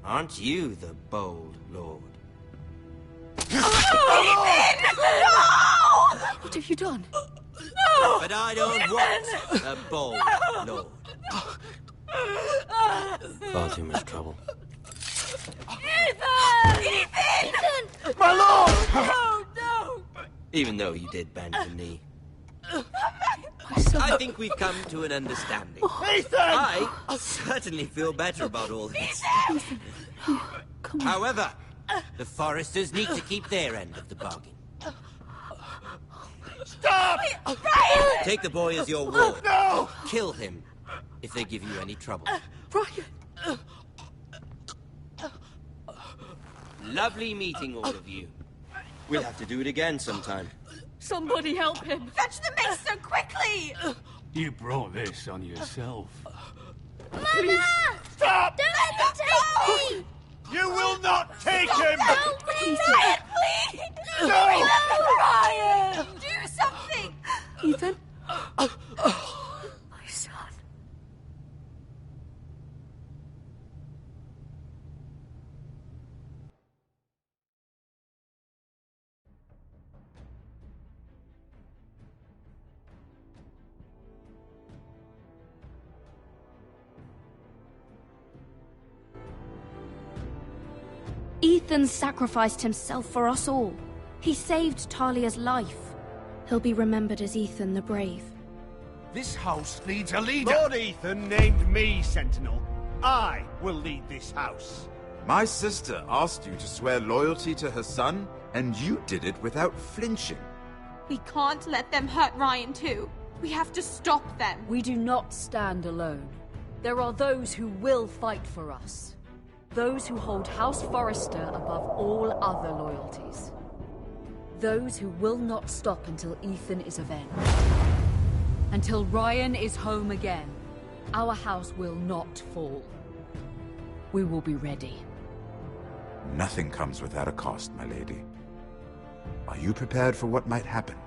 Aren't you the bold lord? What have you done? But I don't want a bold lord. Far too much trouble. Ethan! Ethan! My lord! No, no! Even though you did bend the knee. I think we've come to an understanding. Ethan! I certainly feel better about all this. However, the Forresters need to keep their end of the bargain. Stop! Brian! Take the boy as your ward. No! Kill him if they give you any trouble. Brian! Lovely meeting all of you. We'll have to do it again sometime. Somebody help him! Fetch the mace so quickly! You brought this on yourself. Mama! Stop! Don't let him take me! You will not take him! Help me! Brian, please! No! Brian! Do something! Ethan? My son. Ethan sacrificed himself for us all. He saved Talia's life. He'll be remembered as Ethan the Brave. This house needs a leader. Lord Ethan named me Sentinel. I will lead this house. My sister asked you to swear loyalty to her son, and you did it without flinching. We can't let them hurt Ryan too. We have to stop them. We do not stand alone. There are those who will fight for us. Those who hold House Forrester above all other loyalties. Those who will not stop until Ethan is avenged. Until Ryan is home again, our house will not fall. We will be ready. Nothing comes without a cost, my lady. Are you prepared for what might happen?